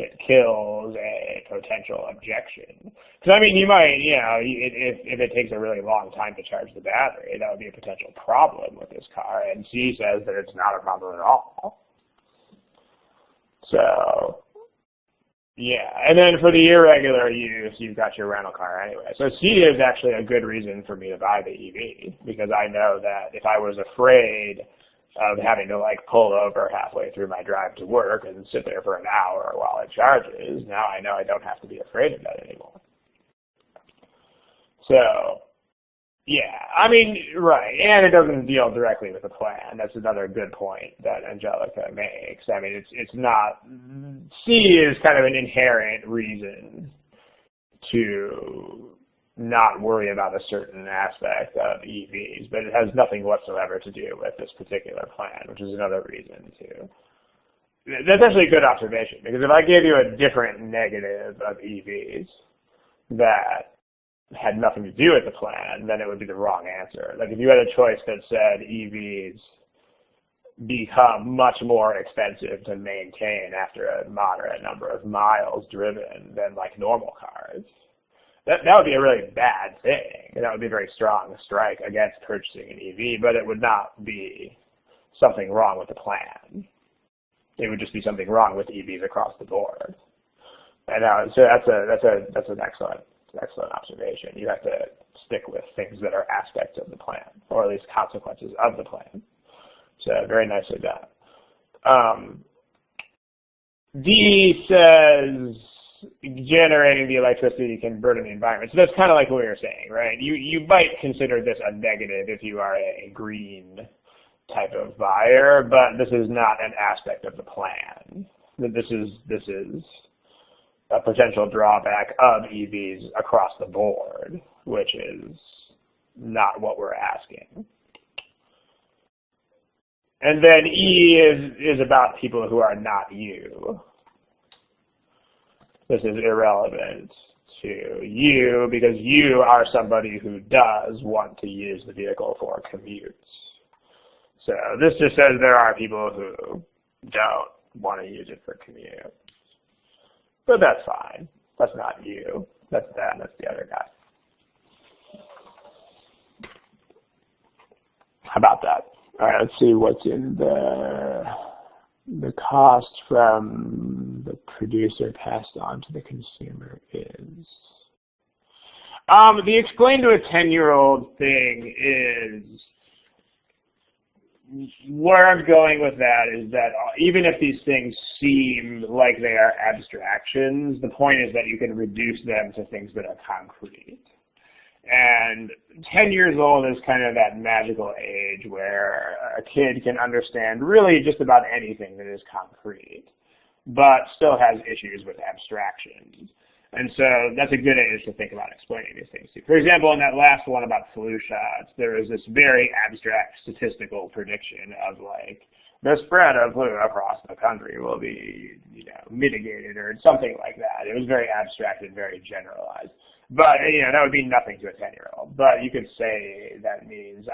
it kills a potential objection. Because, I mean, you might, if it takes a really long time to charge the battery, that would be a potential problem with this car. And C says that it's not a problem at all. So, yeah. And then for the irregular use, you've got your rental car anyway. So C is actually a good reason for me to buy the EV, because I know that if I was afraid of having to pull over halfway through my drive to work and sit there for an hour while it charges, now I know I don't have to be afraid of that anymore. So, yeah, I mean, right, and it doesn't deal directly with the plan. That's another good point that Angelica makes. I mean, it's not, C is kind of an inherent reason to not worry about a certain aspect of EVs, but it has nothing whatsoever to do with this particular plan, which is another reason to. That's actually a good observation, because if I gave you a different negative of EVs that had nothing to do with the plan, then it would be the wrong answer. Like if you had a choice that said EVs become much more expensive to maintain after a moderate number of miles driven than normal cars, that would be a really bad thing. That would be a very strong strike against purchasing an EV, but it would not be something wrong with the plan. It would just be something wrong with EVs across the board. And so that's an excellent observation. You have to stick with things that are aspects of the plan, or at least consequences of the plan. So very nicely done. D says generating the electricity can burden the environment. So that's kind of like what we were saying, right? You might consider this a negative if you are a green type of buyer, but this is not an aspect of the plan. This is a potential drawback of EVs across the board, which is not what we're asking. And then E is about people who are not you. This is irrelevant to you because you are somebody who does want to use the vehicle for commutes. So this just says there are people who don't want to use it for commute. But that's fine. That's not you. That's them. That's the other guy. How about that? All right, let's see what's in the cost from the producer passed on to the consumer is. The explain to a 10-year-old thing is, where I'm going with that is that even if these things seem like they are abstractions, the point is that you can reduce them to things that are concrete. And 10 years old is kind of that magical age where a kid can understand really just about anything that is concrete, but still has issues with abstractions. And so that's a good age to think about explaining these things to. For example, in that last one about flu shots, there was this very abstract statistical prediction of the spread of flu across the country will be, mitigated or something like that. It was very abstract and very generalized. But, that would be nothing to a 10-year-old. But you could say that means,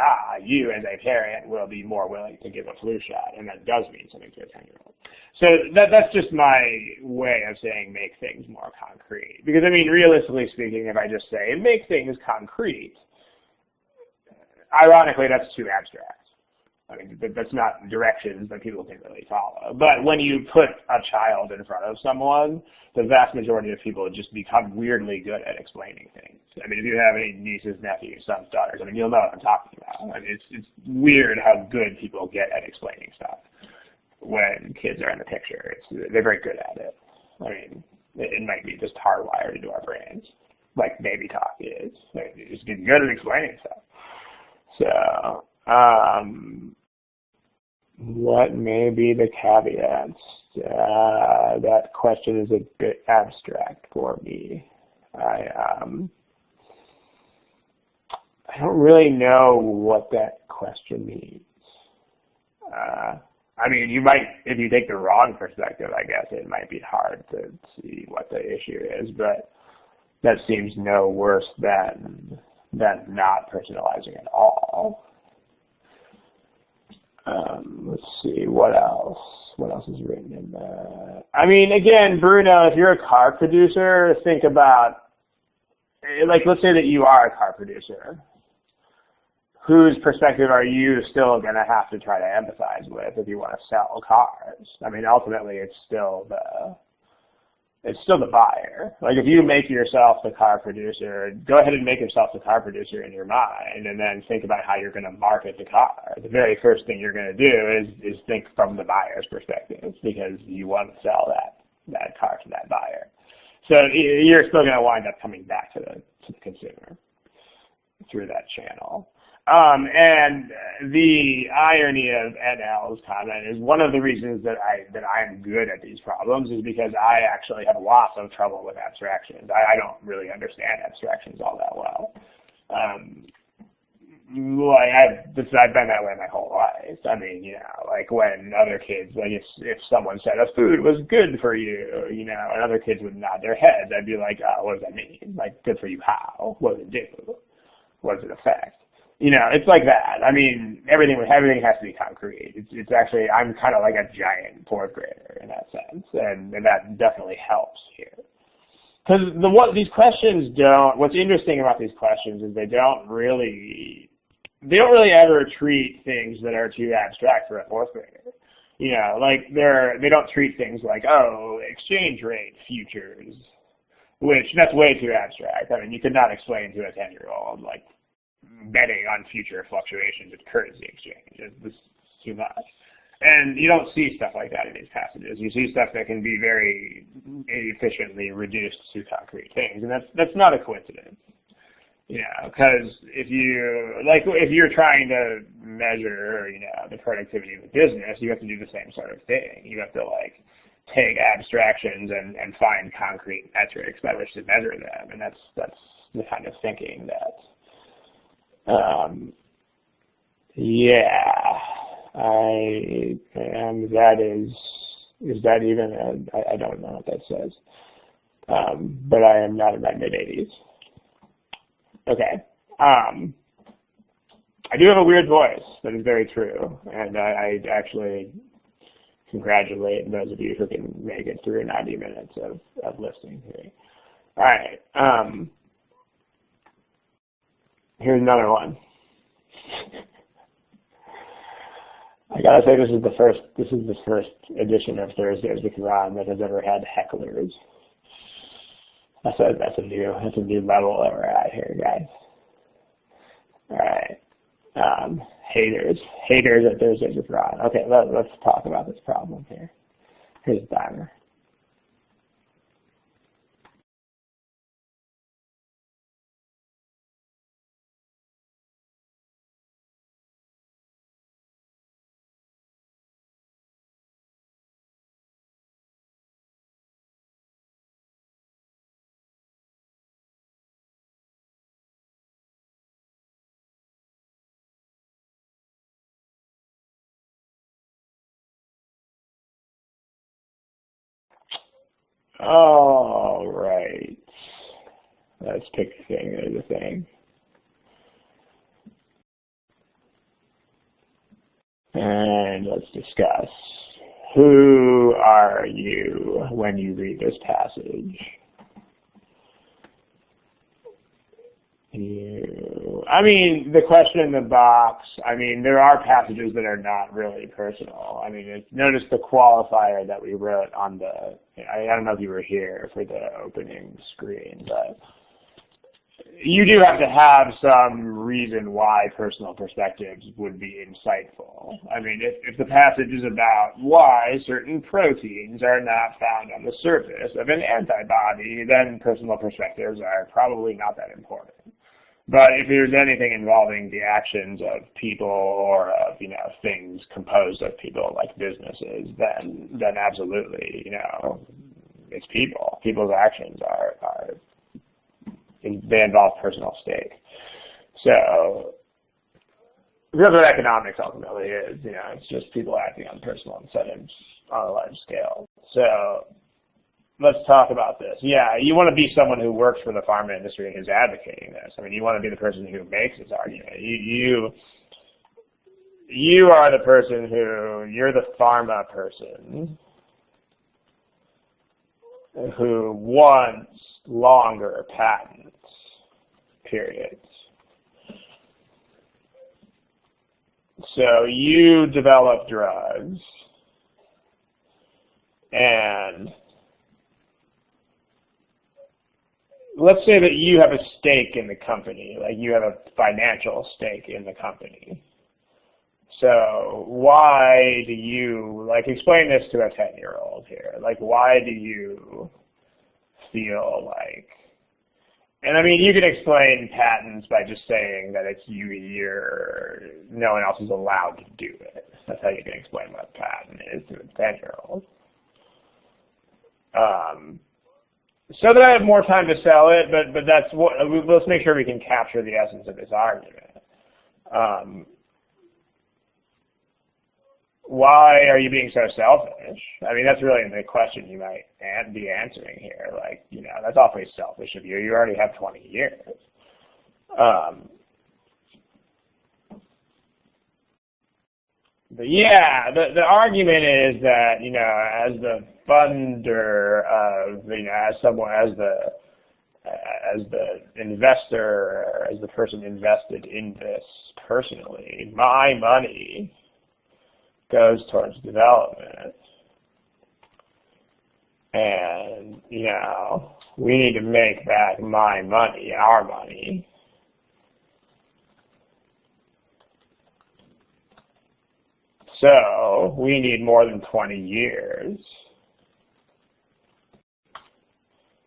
you as a parent will be more willing to give a flu shot, and that does mean something to a 10-year-old. So that's just my way of saying make things more concrete. Because, realistically speaking, if I just say make things concrete, ironically, that's too abstract. That's not directions that people can really follow. But when you put a child in front of someone, the vast majority of people just become weirdly good at explaining things. If you have any nieces, nephews, sons, daughters, you'll know what I'm talking about. It's weird how good people get at explaining stuff when kids are in the picture. They're very good at it. It might be just hardwired into our brains, like baby talk is. They just get good at explaining stuff. So, what may be the caveats? That question is a bit abstract for me. I don't really know what that question means. You might, if you take the wrong perspective, I guess it might be hard to see what the issue is, but that seems no worse than not personalizing at all. Let's see, what else? What else is written in there? I mean, again, Bruno, if you're a car producer, think about, like, let's say that you are a car producer. Whose perspective are you still going to have to try to empathize with if you want to sell cars? I mean, ultimately, it's still the buyer. Like, if you make yourself the car producer, go ahead and make yourself the car producer in your mind, and then think about how you're going to market the car. The very first thing you're going to do is think from the buyer's perspective, because you want to sell that car to that buyer. So you're still going to wind up coming back to the consumer through that channel. And the irony of NL's comment is one of the reasons that I'm good at these problems is because I actually have lots of trouble with abstractions. I don't really understand abstractions all that well. I've been that way my whole life. I mean, you know, like when other kids, like if someone said a food was good for you, you know, and other kids would nod their heads, I'd be like, oh, what does that mean? Like, good for you how? What does it do? What does it affect? You know, it's like that. I mean, everything has to be concrete. It's actually, I'm kind of like a giant fourth grader in that sense, and that definitely helps here. Because these questions what's interesting about these questions is they don't really ever treat things that are too abstract for a fourth grader. You know, like they don't treat things like, oh, exchange rate futures, which that's way too abstract. I mean, you could not explain to a 10-year-old, like, betting on future fluctuations of currency exchange. This is too much. And you don't see stuff like that in these passages. You see stuff that can be very efficiently reduced to concrete things, and that's not a coincidence. You know, because if you're trying to measure, you know, the productivity of the business, you have to do the same sort of thing. You have to, like, take abstractions and find concrete metrics by which to measure them, and that's the kind of thinking that is that even I don't know what that says. But I am not in my mid-80s. Okay. I do have a weird voice. That is very true. And I actually congratulate those of you who can make it through 90 minutes of listening to me. All right. Here's another one. I gotta say this is the first edition of Thursdays with Ron that has ever had hecklers. That's a new level that we're at here, guys. All right. Haters at Thursdays with Ron. Okay, let's talk about this problem here. Here's the timer. All right. Let's pick a thing as a thing. And let's discuss. Who are you when you read this passage? I mean, the question in the box, I mean, there are passages that are not really personal. I mean, notice the qualifier that we wrote on I don't know if you were here for the opening screen, but you do have to have some reason why personal perspectives would be insightful. I mean, if the passage is about why certain proteins are not found on the surface of an antibody, then personal perspectives are probably not that important. But if there's anything involving the actions of people or of, you know, things composed of people like businesses, then absolutely, you know, it's people. People's actions they involve personal stake. So that's what economics ultimately is. You know, it's just people acting on personal incentives on a large scale. So let's talk about this. Yeah, you want to be someone who works for the pharma industry and who's advocating this. I mean, you want to be the person who makes this argument. you are the person you're the pharma person who wants longer patent periods. So you develop drugs, and let's say that you have a stake in the company, like you have a financial stake in the company. So why do you, like, explain this to a 10-year-old here. Like, why do you feel like, and I mean, you can explain patents by just saying that it's no one else is allowed to do it. That's how you can explain what a patent is to a 10-year-old. So that I have more time to sell it, but that's what, let's make sure we can capture the essence of this argument. Why are you being so selfish? I mean, that's really the question you might be answering here. Like, that's awfully selfish of you. You already have 20 years. But yeah, the argument is that, as the funder of, as the investor, as the person invested in this personally, my money goes towards development. And, we need to make back my money, our money. So we need more than 20 years.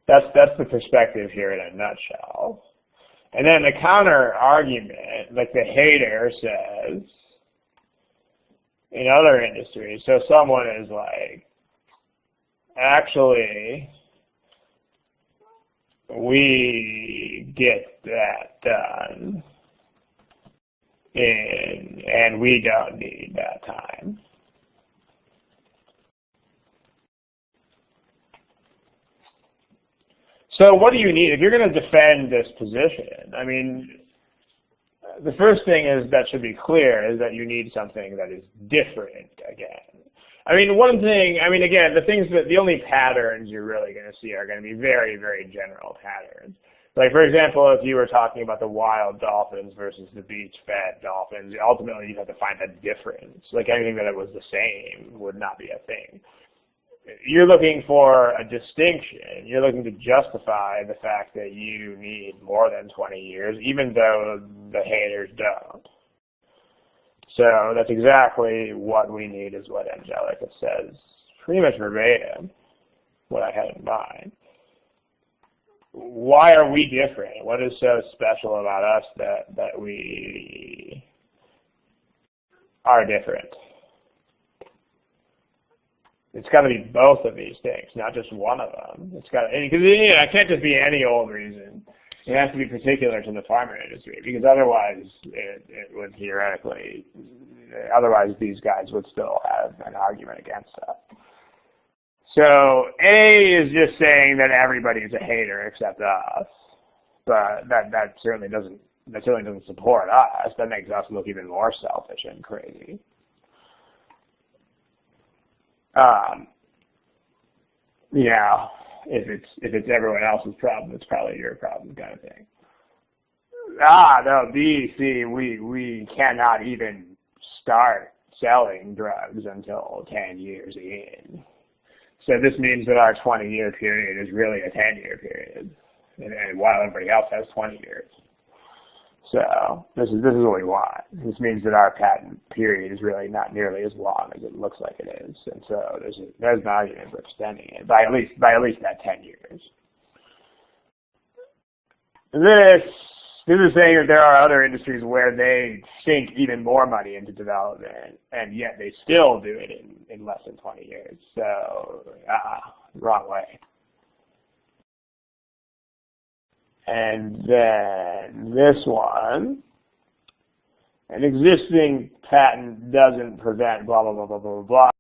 That's the perspective here in a nutshell. And then the counter argument, like the hater says, in other industries, so someone is like, actually, we get that done, and we don't need that time. So what do you need? If you're going to defend this position, I mean, the first thing that should be clear is that you need something that is different again. I mean, again, the only patterns you're really going to see are going to be very, very general patterns. Like, for example, if you were talking about the wild dolphins versus the beach-fed dolphins, ultimately you'd have to find a difference. Like, anything that it was the same would not be a thing. You're looking for a distinction. You're looking to justify the fact that you need more than 20 years, even though the haters don't. So that's exactly what we need, is what Angelica says, pretty much verbatim, what I had in mind. Why are we different? What is so special about us that we are different? It's got to be both of these things, not just one of them. It's got to, because it can't just be any old reason. It has to be particular to the pharma industry, because otherwise it would theoretically, otherwise these guys would still have an argument against us. So A is just saying that everybody's a hater except us, but that certainly doesn't support us. That makes us look even more selfish and crazy. If it's everyone else's problem, it's probably your problem, kind of thing. No, B, C, we cannot even start selling drugs until 10 years in. So this means that our 20-year period is really a 10-year period, and while everybody else has 20 years. So this is what we want. This means that our patent period is really not nearly as long as it looks like it is, and so there's an argument for extending it by at least that 10 years. This is saying that there are other industries where they sink even more money into development, and yet they still do it in less than 20 years. So, wrong way. And then this one, an existing patent doesn't prevent blah, blah, blah, blah, blah, blah.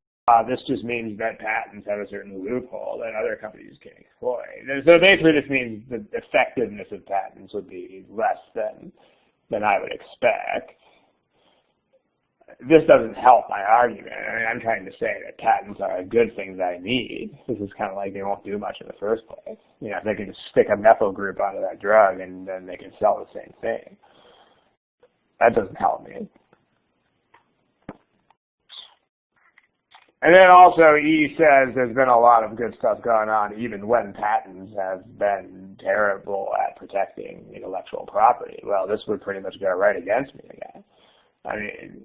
This just means that patents have a certain loophole that other companies can exploit. And so basically this means the effectiveness of patents would be less than I would expect. this doesn't help my argument. I mean, I'm trying to say that patents are a good thing that I need. This is kind of like they won't do much in the first place. You know, if they can just stick a methyl group onto that drug and then they can sell the same thing. That doesn't help me. And then also, E says there's been a lot of good stuff going on, even when patents have been terrible at protecting intellectual property. Well, this would pretty much go right against me again. I mean,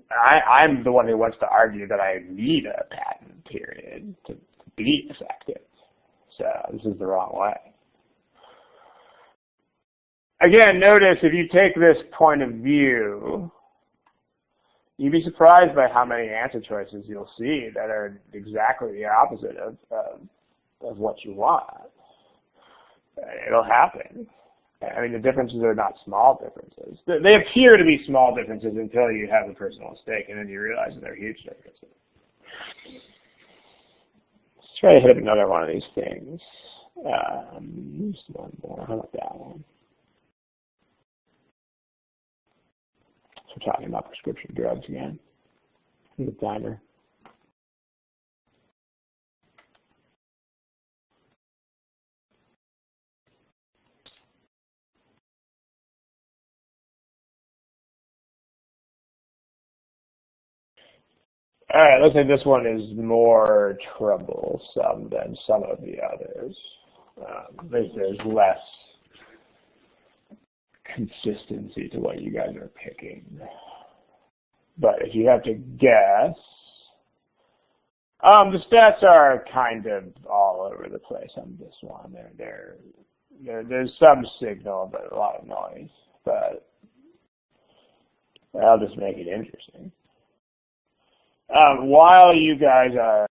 I'm the one who wants to argue that I need a patent period to be effective. So this is the wrong way. Again, notice if you take this point of view, you'd be surprised by how many answer choices you'll see that are exactly the opposite of what you want. It'll happen. I mean, the differences are not small differences. They appear to be small differences until you have a personal stake, and then you realize that they're huge differences. Let's try to hit up another one of these things. Just one more. How about that one? So we're talking about prescription drugs again. The timer. All right, looks like this one is more troublesome than some of the others. There's less consistency to what you guys are picking. But if you have to guess, the stats are kind of all over the place on this one. There's some signal, but a lot of noise. But I'll just make it interesting. While you guys are,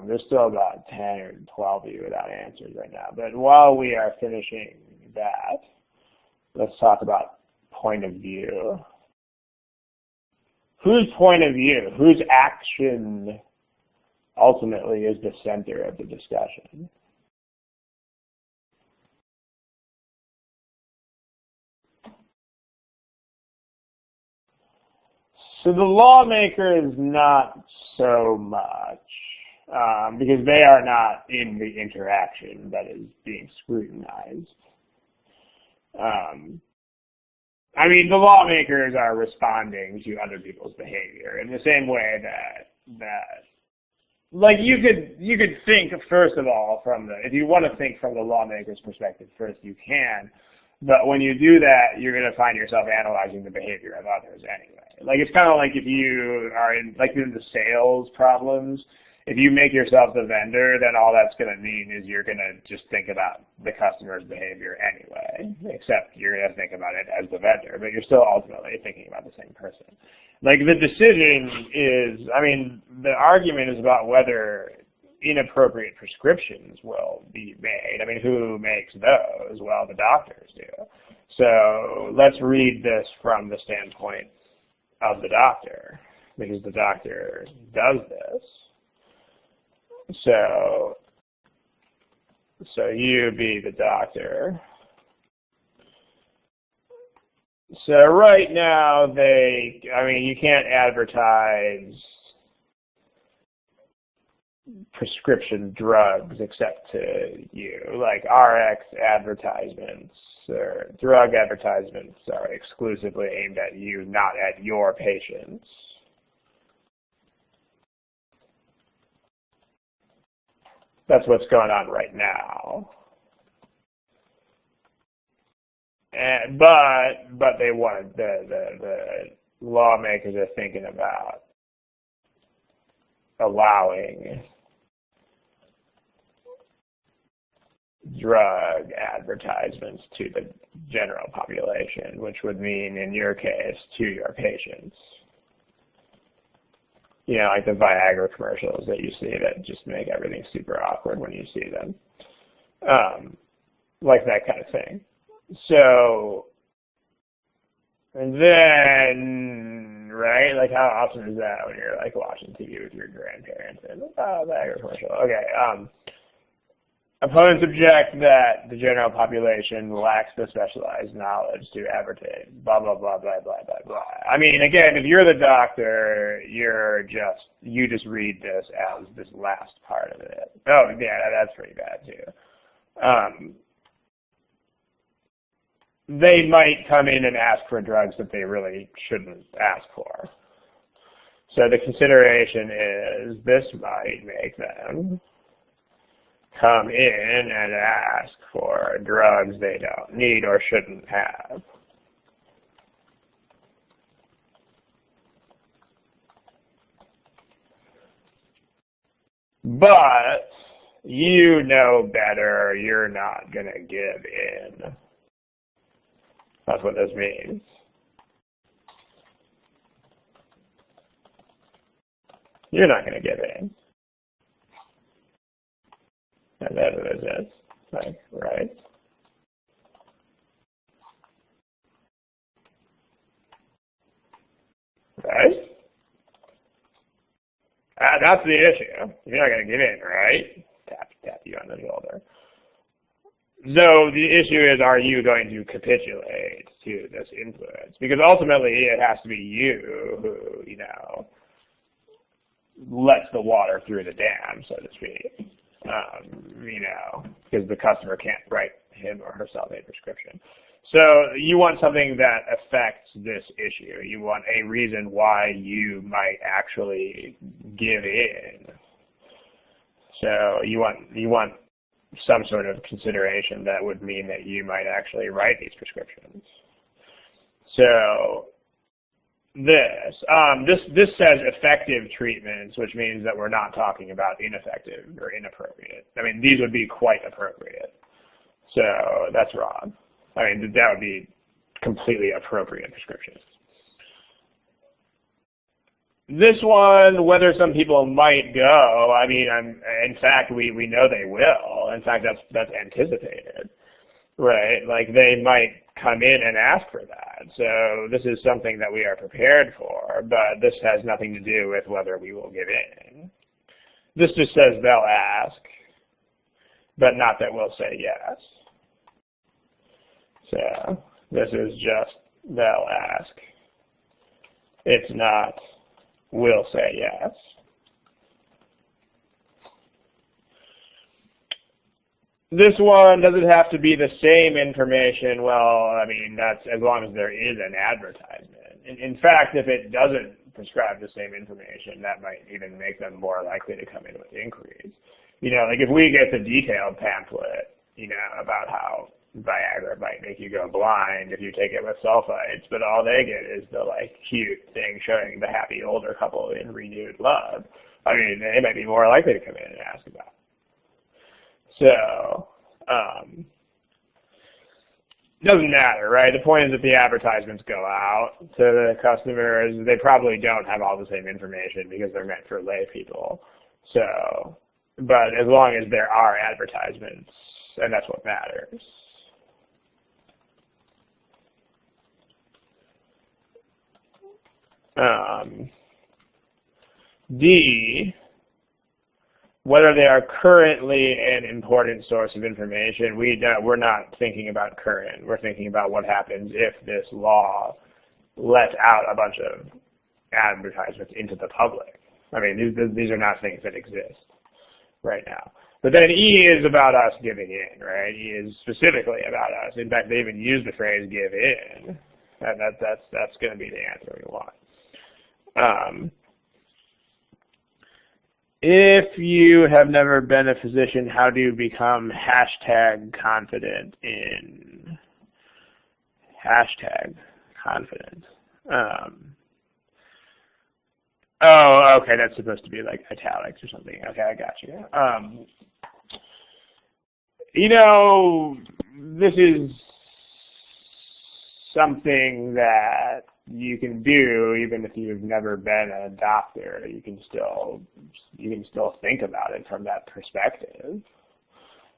there's still about 10 or 12 of you without answers right now, but while we are finishing that, let's talk about point of view. Whose point of view, whose action ultimately is the center of the discussion? So the lawmaker is not so much, because they are not in the interaction that is being scrutinized. I mean, the lawmakers are responding to other people's behavior in the same way that like you could think first of all if you want to think from the lawmaker's perspective first, you can. But when you do that, you're going to find yourself analyzing the behavior of others anyway. Like, it's kind of like if you are in the sales problems, if you make yourself the vendor, then all that's going to mean is you're going to just think about the customer's behavior anyway, except you're going to think about it as the vendor, but you're still ultimately thinking about the same person. Like, the decision is, I mean, the argument is about whether inappropriate prescriptions will be made. I mean, who makes those? Well, the doctors do. So let's read this from the standpoint of the doctor, because the doctor does this. So you be the doctor. So right now you can't advertise prescription drugs except to you, like RX advertisements or drug advertisements are exclusively aimed at you, not at your patients. That's what's going on right now. And, but they want the lawmakers are thinking about allowing drug advertisements to the general population, which would mean, in your case, to your patients. You know, like the Viagra commercials that you see that just make everything super awkward when you see them. Like that kind of thing. So, and then, right, like how often is that when you're like watching TV with your grandparents and, oh, Viagra commercial. Okay, Opponents object that the general population lacks the specialized knowledge to advertise, blah, blah, blah, blah, blah, blah, blah. I mean, again, if you're the doctor, you just read this as this last part of it. Oh, yeah, that's pretty bad, too. They might come in and ask for drugs that they really shouldn't ask for. So the consideration is this might make them come in and ask for drugs they don't need or shouldn't have. But you know better, you're not going to give in. That's what this means. You're not going to give in. And that is like, right? Right? That's the issue. You're not going to give in, right? Tap you on the shoulder. So the issue is, are you going to capitulate to this influence? Because ultimately it has to be you who, lets the water through the dam, so to speak. Because the customer can't write him or herself a prescription. So you want something that affects this issue. You want a reason why you might actually give in. So you want some sort of consideration that would mean that you might actually write these prescriptions. So this says effective treatments, which means that we're not talking about ineffective or inappropriate. I mean, these would be quite appropriate. So that's wrong. I mean, that would be completely appropriate prescriptions. This one, whether some people might go, I mean, in fact, we know they will. In fact, that's anticipated, right? Like they might come in and ask for that. So this is something that we are prepared for, but this has nothing to do with whether we will give in. This just says they'll ask, but not that we'll say yes. So this is just they'll ask. It's not we'll say yes. This one, does it have to be the same information? Well, I mean, that's as long as there is an advertisement. In fact, if it doesn't prescribe the same information, that might even make them more likely to come in with inquiries. Like if we get the detailed pamphlet, about how Viagra might make you go blind if you take it with sulfites, but all they get is the cute thing showing the happy older couple in renewed love. I mean, they might be more likely to come in and ask about it. So, doesn't matter, right? The point is that the advertisements go out to the customers. They probably don't have all the same information because they're meant for lay people. So, but as long as there are advertisements, and that's what matters. D, whether they are currently an important source of information. We're not thinking about current. We're thinking about what happens if this law lets out a bunch of advertisements into the public. I mean, these are not things that exist right now. But then E is about us giving in, right? E is specifically about us. In fact, they even use the phrase "give in." And that's going to be the answer we want. If you have never been a physician, how do you become #confident in #confident? Oh, okay, that's supposed to be like italics or something. Okay, I got you. This is something that you can do even if you've never been a doctor. You can still think about it from that perspective.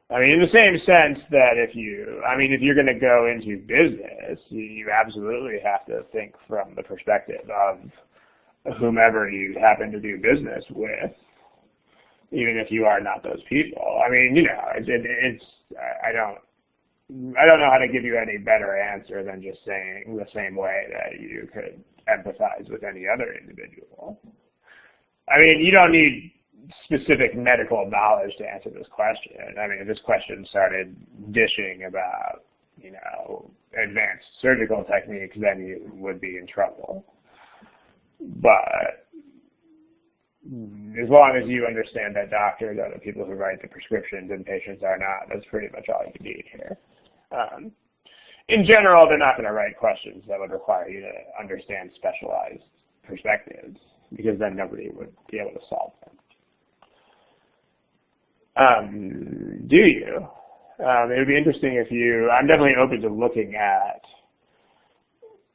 I mean, in the same sense that if you're going to go into business, you absolutely have to think from the perspective of whomever you happen to do business with. even if you are not those people. I mean, you know, I don't know how to give you any better answer than just saying the same way that you could empathize with any other individual. I mean, you don't need specific medical knowledge to answer this question. I mean, if this question started dishing about, you know, advanced surgical techniques, then you would be in trouble. But as long as you understand that doctors are the people who write the prescriptions and patients are not, that's pretty much all you need here. In general, they're not going to write questions that would require you to understand specialized perspectives, because then nobody would be able to solve them. Do you? It would be interesting if you, I'm definitely open to looking at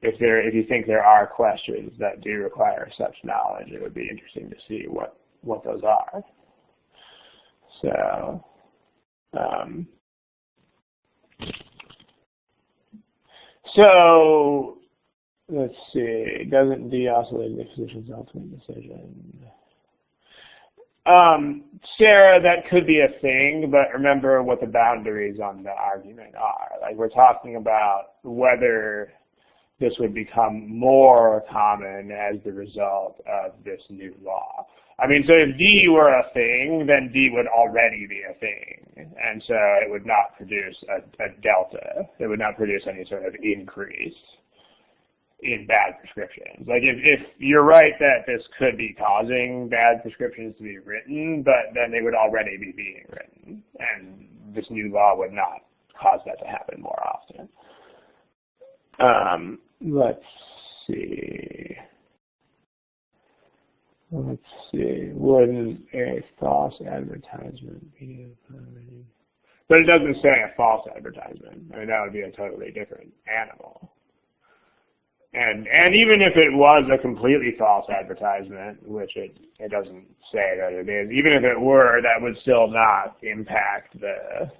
if you think there are questions that do require such knowledge. It would be interesting to see what those are. So let's see. Doesn't de-oscillate the physician's ultimate decision? Sarah, that could be a thing, but remember what the boundaries on the argument are. Like, we're talking about whether this would become more common as the result of this new law. I mean, so if D were a thing, then D would already be a thing. And so it would not produce a delta. It would not produce any sort of increase in bad prescriptions. Like, if you're right that this could be causing bad prescriptions to be written, but then they would already be being written. And this new law would not cause that to happen more often. Let's see. Wouldn't a false advertisement be a permanent? But it doesn't say a false advertisement. I mean, that would be a totally different animal. And even if it was a completely false advertisement, which it doesn't say that it is, even if it were, that would still not impact the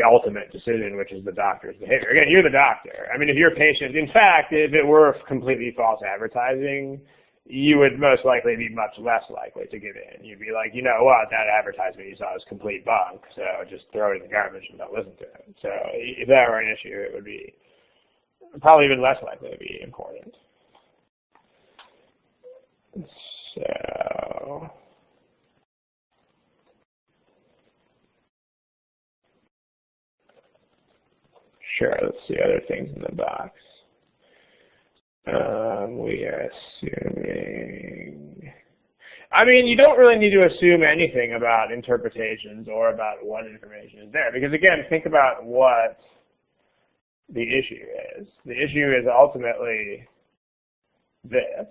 ultimate decision, which is the doctor's behavior. Again, you're the doctor. I mean, if you're a patient, in fact, if it were completely false advertising, you would most likely be much less likely to give in. You'd be like, you know what, that advertisement you saw is complete bunk, so just throw it in the garbage and don't listen to it. So if that were an issue, it would be probably even less likely to be important. So sure, let's see other things in the box. We are assuming. I mean, you don't really need to assume anything about interpretations or about what information is there, because again, think about what the issue is. The issue is ultimately this,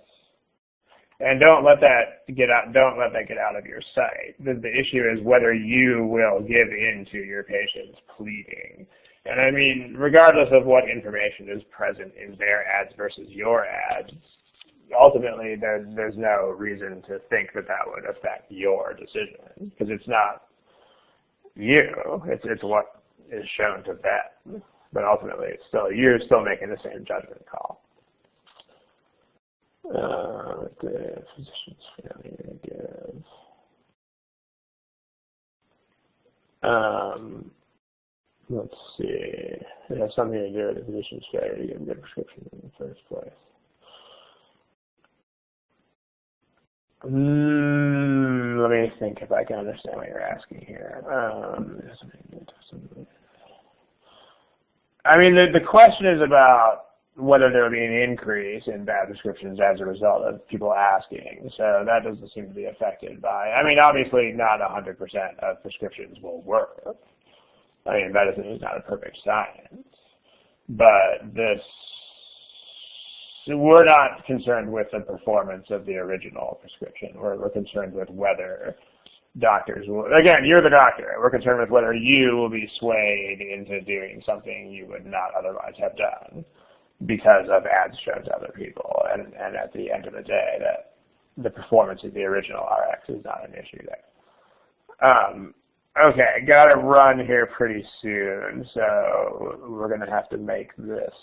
and don't let that get out. Don't let that get out of your sight. The issue is whether you will give in to your patient's pleading. And I mean, regardless of what information is present in their ads versus your ads, ultimately there's no reason to think that that would affect your decision, because it's not you. It's what is shown to them. But ultimately, you're still making the same judgment call. The physician's failure to give. Let's see. It has something to do with the physician's failure to give a good prescription in the first place. Let me think if I can understand what you're asking here. I mean, the question is about whether there will be an increase in bad prescriptions as a result of people asking. So that doesn't seem to be affected by, I mean, obviously not 100% of prescriptions will work. I mean, medicine is not a perfect science. But we're not concerned with the performance of the original prescription. We're concerned with whether doctors will, again, you're the doctor. We're concerned with whether you will be swayed into doing something you would not otherwise have done because of ads shown to other people. And at the end of the day, that the performance of the original RX is not an issue there. Okay, got to run here pretty soon, so we're going to have to make this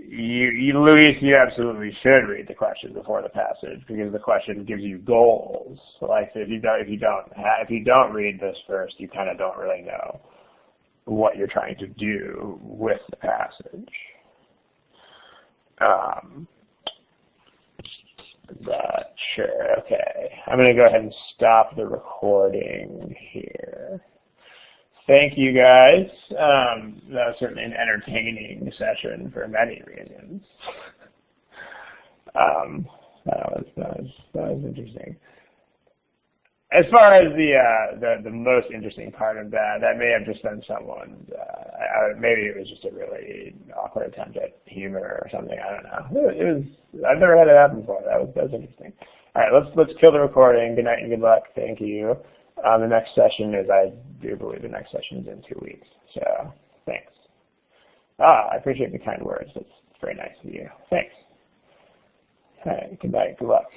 Luis, you absolutely should read the question before the passage because the question gives you goals. Like if you don't read this first, you kind of don't really know what you're trying to do with the passage. But sure, okay. I'm going to go ahead and stop the recording here. Thank you, guys. That was certainly an entertaining session for many reasons. That was interesting. As far as the most interesting part of that may have just been someone's. Maybe it was just a really awkward attempt at humor or something. I don't know. It was. I've never had it happen before. That was interesting. All right, let's kill the recording. Good night and good luck. Thank you. The next session is, I do believe the next session is in 2 weeks. So thanks. I appreciate the kind words. That's very nice of you. Thanks. All right, good night. Good luck.